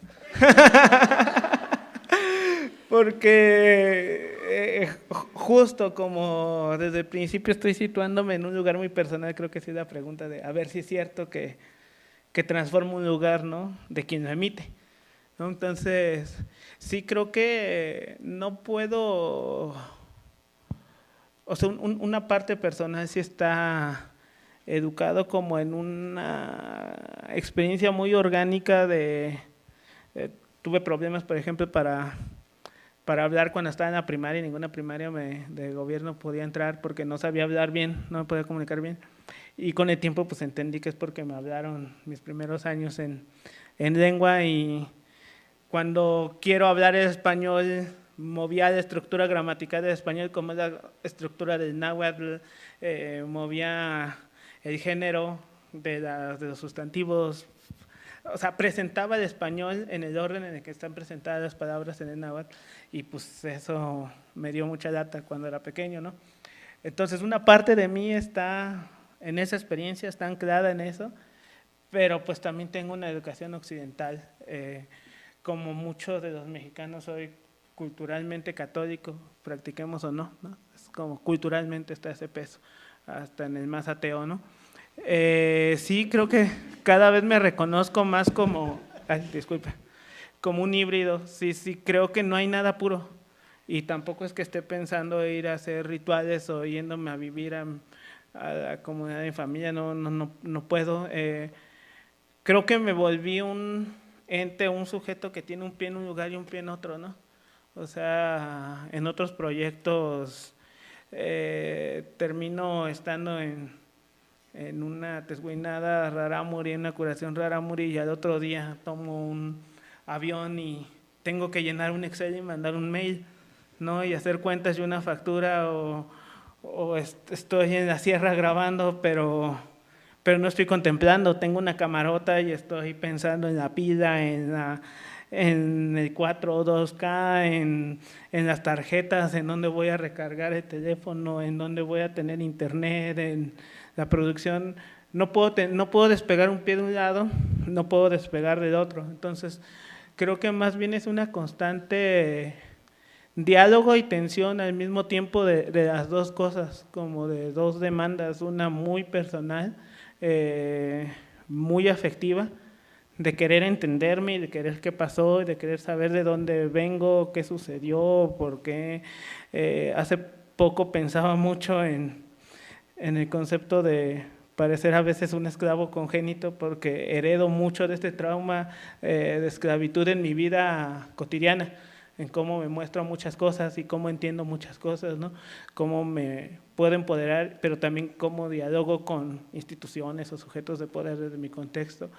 Porque justo como desde el principio estoy situándome en un lugar muy personal, creo que sí es la pregunta de a ver si es cierto que transforma un lugar, ¿no?, de quien lo emite, ¿no? Entonces, sí creo que no puedo, o sea, una parte personal sí está educado como en una experiencia muy orgánica tuve problemas, por ejemplo, para para hablar cuando estaba en la primaria, ninguna primaria de gobierno podía entrar porque no sabía hablar bien, no me podía comunicar bien. Y con el tiempo pues entendí que es porque me hablaron mis primeros años en lengua, y cuando quiero hablar el español, movía la estructura gramatical del español como es la estructura del náhuatl, movía el género de los sustantivos, o sea, presentaba el español en el orden en el que están presentadas las palabras en el náhuatl, y pues eso me dio mucha lata cuando era pequeño, ¿no? Entonces una parte de mí está en esa experiencia, está anclada en eso, pero pues también tengo una educación occidental. Como muchos de los mexicanos soy culturalmente católico, practiquemos o no, ¿no? Es como culturalmente está ese peso, hasta en el más ateo, ¿no? Sí, creo que cada vez me reconozco más como, como un híbrido. Sí, creo que no hay nada puro, y tampoco es que esté pensando ir a hacer rituales o yéndome a vivir a la comunidad de mi familia, no puedo. Creo que me volví un ente, un sujeto que tiene un pie en un lugar y un pie en otro, ¿no? O sea, en otros proyectos termino estando en una tesguinada rarámuri, en una curación rarámuri, y al otro día tomo un avión y tengo que llenar un Excel y mandar un mail, ¿no? Y hacer cuentas de una factura, o estoy en la sierra grabando, pero no estoy contemplando, tengo una camarota y estoy pensando en la pila, en el 4.2K, en las tarjetas, en dónde voy a recargar el teléfono, en dónde voy a tener internet, en la producción. No puedo despegar un pie de un lado, no puedo despegar del otro. Entonces, creo que más bien es una constante diálogo y tensión al mismo tiempo de las dos cosas, como de dos demandas, una muy personal, muy afectiva, de querer entenderme, de querer qué pasó, de querer saber de dónde vengo, qué sucedió, por qué. Hace poco pensaba mucho en el concepto de parecer a veces un esclavo congénito, porque heredo mucho de este trauma de esclavitud en mi vida cotidiana, en cómo me muestro muchas cosas y cómo entiendo muchas cosas, ¿no? Cómo me puedo empoderar, pero también cómo dialogo con instituciones o sujetos de poder desde mi contexto.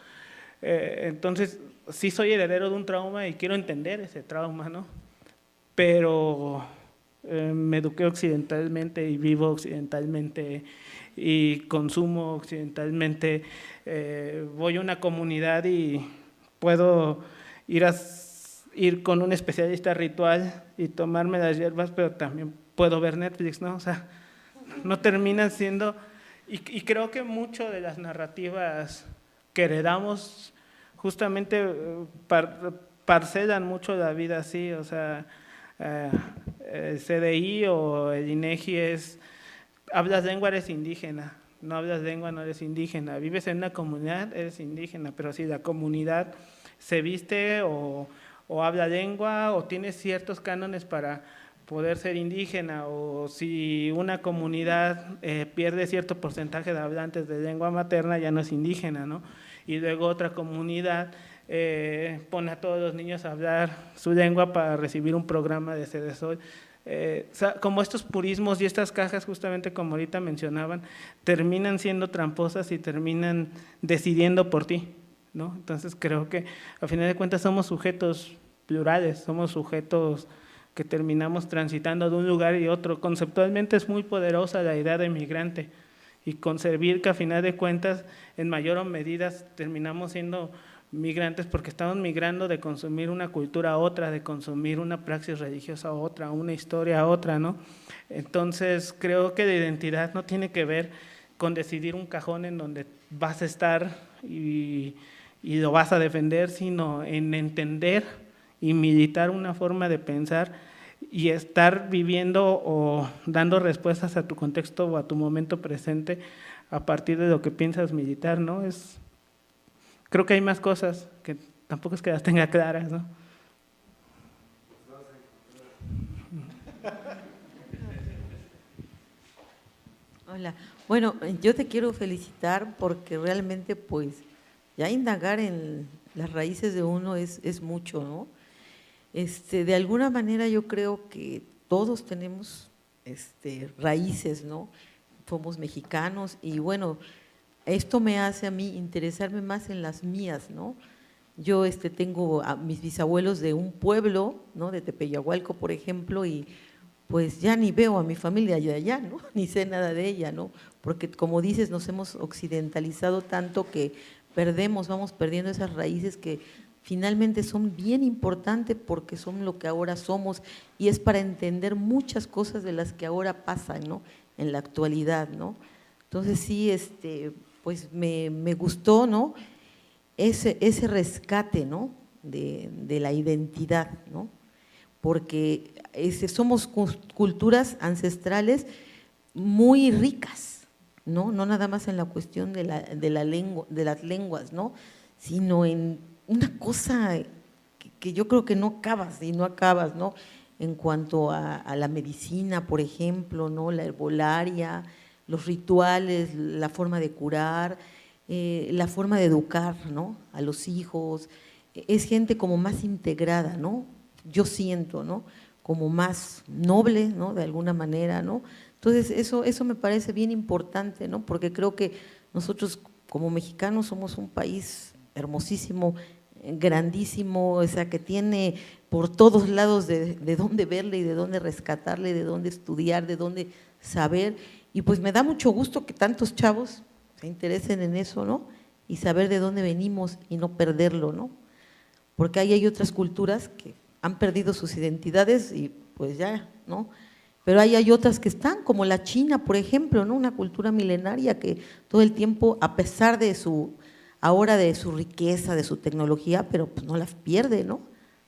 Entonces, sí soy heredero de un trauma y quiero entender ese trauma, ¿no? Pero me eduqué occidentalmente y vivo occidentalmente y consumo occidentalmente. Voy a una comunidad y puedo ir con un especialista ritual y tomarme las hierbas, pero también puedo ver Netflix, ¿no? O sea, no terminan siendo… Y creo que mucho de las narrativas que heredamos justamente parcelan mucho la vida así, o sea, el CDI o el INEGI es… Hablas lengua, eres indígena. No hablas lengua, no eres indígena. Vives en una comunidad, eres indígena. Pero si la comunidad se viste o habla lengua o tiene ciertos cánones para poder ser indígena, o si una comunidad pierde cierto porcentaje de hablantes de lengua materna, ya no es indígena, ¿no? Y luego otra comunidad pone a todos los niños a hablar su lengua para recibir un programa de CEDESOL. O sea, como estos purismos y estas cajas, justamente como ahorita mencionaban, terminan siendo tramposas y terminan decidiendo por ti, ¿no? Entonces creo que a final de cuentas somos sujetos plurales, somos sujetos que terminamos transitando de un lugar y otro. Conceptualmente es muy poderosa la idea de migrante, y concebir que a final de cuentas en mayor medida terminamos siendo migrantes porque estamos migrando de consumir una cultura a otra, de consumir una praxis religiosa a otra, una historia a otra, ¿no? Entonces creo que la identidad no tiene que ver con decidir un cajón en donde vas a estar y lo vas a defender, sino en entender y militar una forma de pensar y estar viviendo o dando respuestas a tu contexto o a tu momento presente a partir de lo que piensas militar, ¿no? Creo que hay más cosas que tampoco es que las tenga claras, ¿no? Hola, bueno, yo te quiero felicitar porque realmente pues ya indagar en las raíces de uno es mucho, ¿no? De alguna manera yo creo que todos tenemos raíces, ¿no? Somos mexicanos y bueno, esto me hace a mí interesarme más en las mías, ¿no? Yo tengo a mis bisabuelos de un pueblo, ¿no? De Tepeyahualco, por ejemplo, y pues ya ni veo a mi familia de allá, ¿no? Ni sé nada de ella, ¿no? Porque como dices, nos hemos occidentalizado tanto que vamos perdiendo esas raíces que finalmente son bien importantes porque son lo que ahora somos y es para entender muchas cosas de las que ahora pasan, ¿no? En la actualidad, ¿no? Entonces sí, pues me gustó, ¿no? Ese rescate, ¿no? De la identidad, ¿no? Porque somos culturas ancestrales muy ricas, ¿no? No nada más en la cuestión de las lenguas, ¿no? Sino en una cosa que yo creo que no acabas y no acabas, ¿no? En cuanto a la medicina, por ejemplo, ¿no? La herbolaria, los rituales, la forma de curar, la forma de educar, ¿no? A los hijos, es gente como más integrada, ¿no? Yo siento, ¿no? Como más noble, ¿no? De alguna manera, ¿no? Entonces eso me parece bien importante, ¿no? Porque creo que nosotros como mexicanos somos un país hermosísimo, grandísimo, o sea, que tiene por todos lados de dónde verle y de dónde rescatarle, de dónde estudiar, de dónde saber, y pues me da mucho gusto que tantos chavos se interesen en eso, ¿no? Y saber de dónde venimos y no perderlo, ¿no? Porque ahí hay otras culturas que han perdido sus identidades y pues ya, ¿no? Pero ahí hay otras que están, como la China, por ejemplo, ¿no? Una cultura milenaria que todo el tiempo, a pesar de ahora de su riqueza, de su tecnología, pero pues no las pierde, ¿no?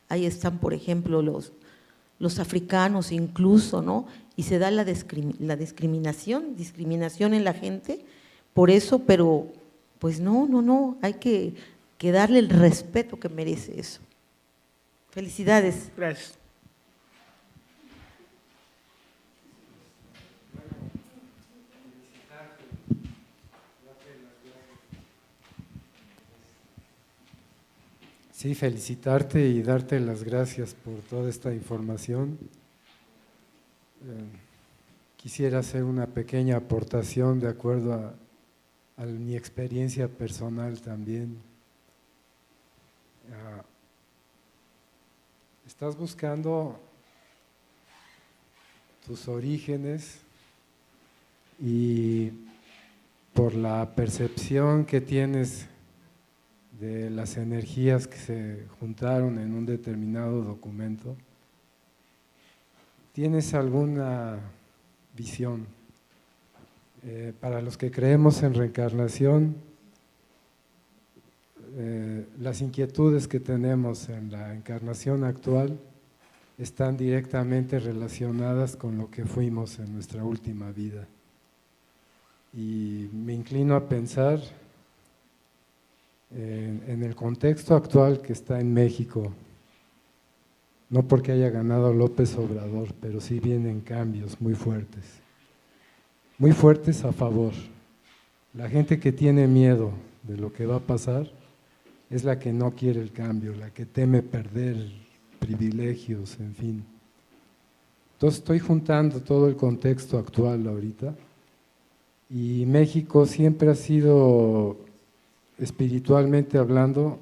Ahí están, por ejemplo, los africanos incluso, ¿no? Y se da la discriminación en la gente por eso, pero pues no, hay que darle el respeto que merece eso. Felicidades. Gracias. Sí, felicitarte y darte las gracias por toda esta información. Quisiera hacer una pequeña aportación de acuerdo a mi experiencia personal también. Estás buscando tus orígenes y por la percepción que tienes de las energías que se juntaron en un determinado documento, ¿tienes alguna visión? Para los que creemos en reencarnación, las inquietudes que tenemos en la encarnación actual están directamente relacionadas con lo que fuimos en nuestra última vida. Y me inclino a pensar en el contexto actual que está en México, no porque haya ganado López Obrador, pero sí vienen cambios muy fuertes a favor. La gente que tiene miedo de lo que va a pasar es la que no quiere el cambio, la que teme perder privilegios, en fin. Entonces estoy juntando todo el contexto actual ahorita y México siempre ha sido, espiritualmente hablando,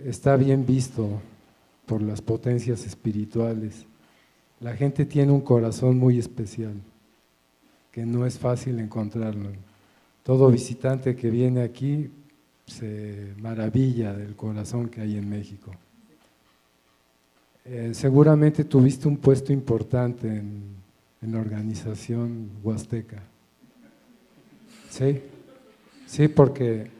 está bien visto por las potencias espirituales. La gente tiene un corazón muy especial, que no es fácil encontrarlo. Todo visitante que viene aquí se maravilla del corazón que hay en México. Seguramente tuviste un puesto importante en la organización huasteca. Sí, porque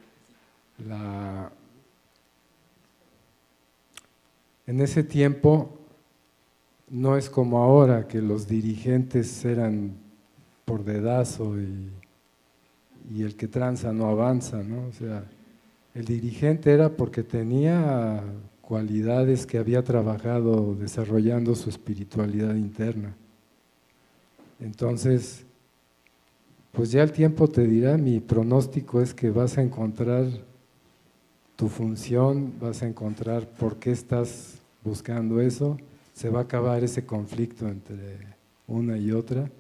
en ese tiempo no es como ahora que los dirigentes eran por dedazo y el que tranza no avanza, ¿no? O sea, el dirigente era porque tenía cualidades que había trabajado desarrollando su espiritualidad interna. Entonces, pues ya el tiempo te dirá, mi pronóstico es que vas a encontrar tu función, vas a encontrar por qué estás buscando eso, se va a acabar ese conflicto entre una y otra.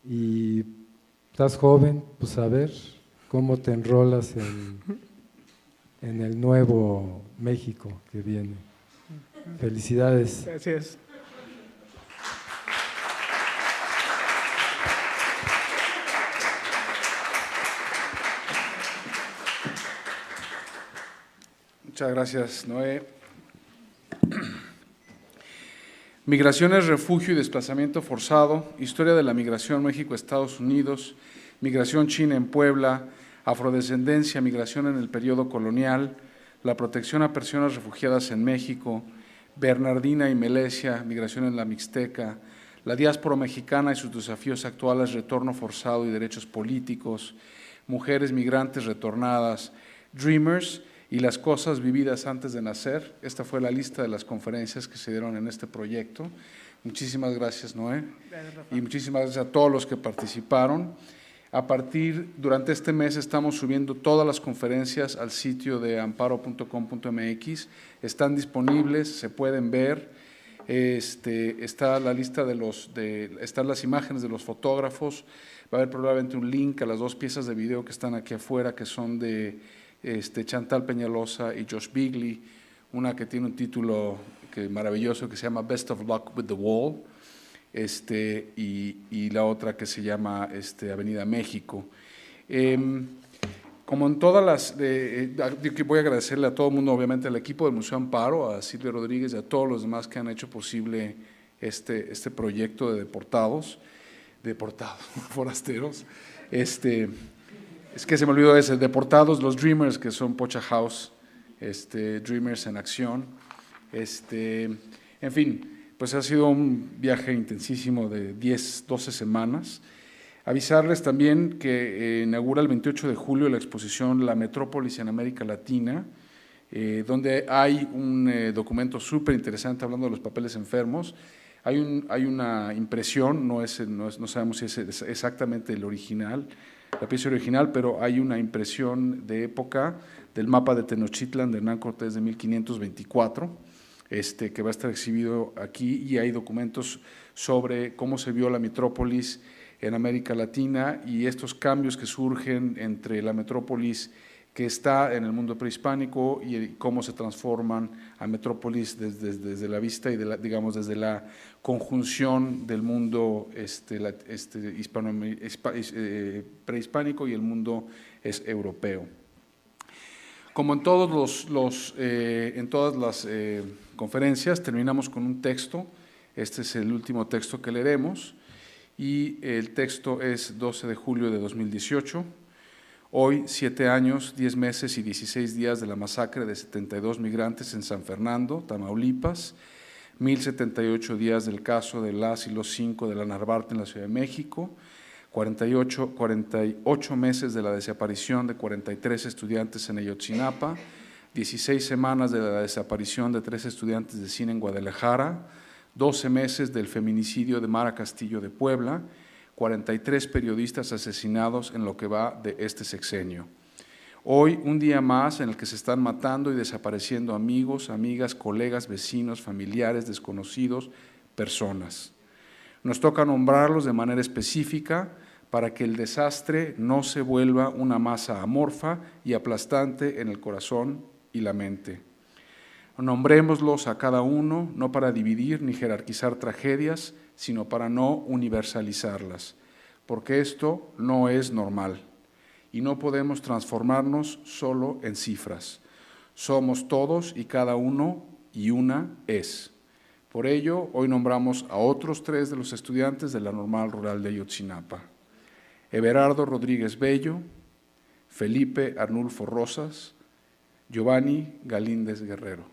Y estás joven, pues a ver cómo te enrolas en el nuevo México que viene. Felicidades. Gracias. Muchas gracias, Noé. Migraciones, refugio y desplazamiento forzado, historia de la migración México-Estados Unidos, migración china en Puebla, afrodescendencia, migración en el periodo colonial, la protección a personas refugiadas en México, Bernardina y Melesia, migración en la Mixteca, la diáspora mexicana y sus desafíos actuales, retorno forzado y derechos políticos, mujeres migrantes retornadas, Dreamers y las cosas vividas antes de nacer. Esta fue la lista de las conferencias que se dieron en este proyecto. Muchísimas gracias, Noé, y muchísimas gracias a todos los que participaron. Durante este mes estamos subiendo todas las conferencias al sitio de amparo.com.mx, están disponibles, se pueden ver, está la lista están las imágenes de los fotógrafos, va a haber probablemente un link a las 2 piezas de video que están aquí afuera, que son de Chantal Peñalosa y Josh Bigley, una que tiene un título maravilloso que se llama Best of Luck with the Wall, y la otra que se llama Avenida México. Como en todas las, voy a agradecerle a todo el mundo, obviamente al equipo del Museo Amparo, a Silvia Rodríguez y a todos los demás que han hecho posible este proyecto de deportados, forasteros. Es que se me olvidó ese, deportados, los Dreamers, que son Pocha House, Dreamers en acción. En fin, pues ha sido un viaje intensísimo de 12 semanas. Avisarles también que inaugura el 28 de julio la exposición La Metrópolis en América Latina, donde hay un documento súper interesante hablando de los papeles enfermos. Hay una impresión, no sabemos si es exactamente el original, la pieza original, pero hay una impresión de época del mapa de Tenochtitlan de Hernán Cortés de 1524, que va a estar exhibido aquí, y hay documentos sobre cómo se vio la metrópolis en América Latina y estos cambios que surgen entre la metrópolis que está en el mundo prehispánico y cómo se transforman a metrópolis desde la vista y digamos desde la conjunción del mundo prehispánico y el mundo europeo. Como en todas las conferencias, terminamos con un texto. Este es el último texto que leeremos y el texto es 12 de julio de 2018. Hoy, 7 años, 10 meses y 16 días de la masacre de 72 migrantes en San Fernando, Tamaulipas, 1078 días del caso de las y los 5 de la Narvarte en la Ciudad de México, 48 meses de la desaparición de 43 estudiantes en Ayotzinapa, 16 semanas de la desaparición de 3 estudiantes de cine en Guadalajara, 12 meses del feminicidio de Mara Castillo de Puebla, 43 periodistas asesinados en lo que va de este sexenio. Hoy, un día más en el que se están matando y desapareciendo amigos, amigas, colegas, vecinos, familiares, desconocidos, personas. Nos toca nombrarlos de manera específica para que el desastre no se vuelva una masa amorfa y aplastante en el corazón y la mente. Nombrémoslos a cada uno, no para dividir ni jerarquizar tragedias, sino para no universalizarlas, porque esto no es normal y no podemos transformarnos solo en cifras. Somos todos y cada uno y una es. Por ello, hoy nombramos a otros 3 de los estudiantes de la Normal Rural de Ayotzinapa: Everardo Rodríguez Bello, Felipe Arnulfo Rosas, Giovanni Galíndez Guerrero.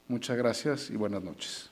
Muchas gracias y buenas noches.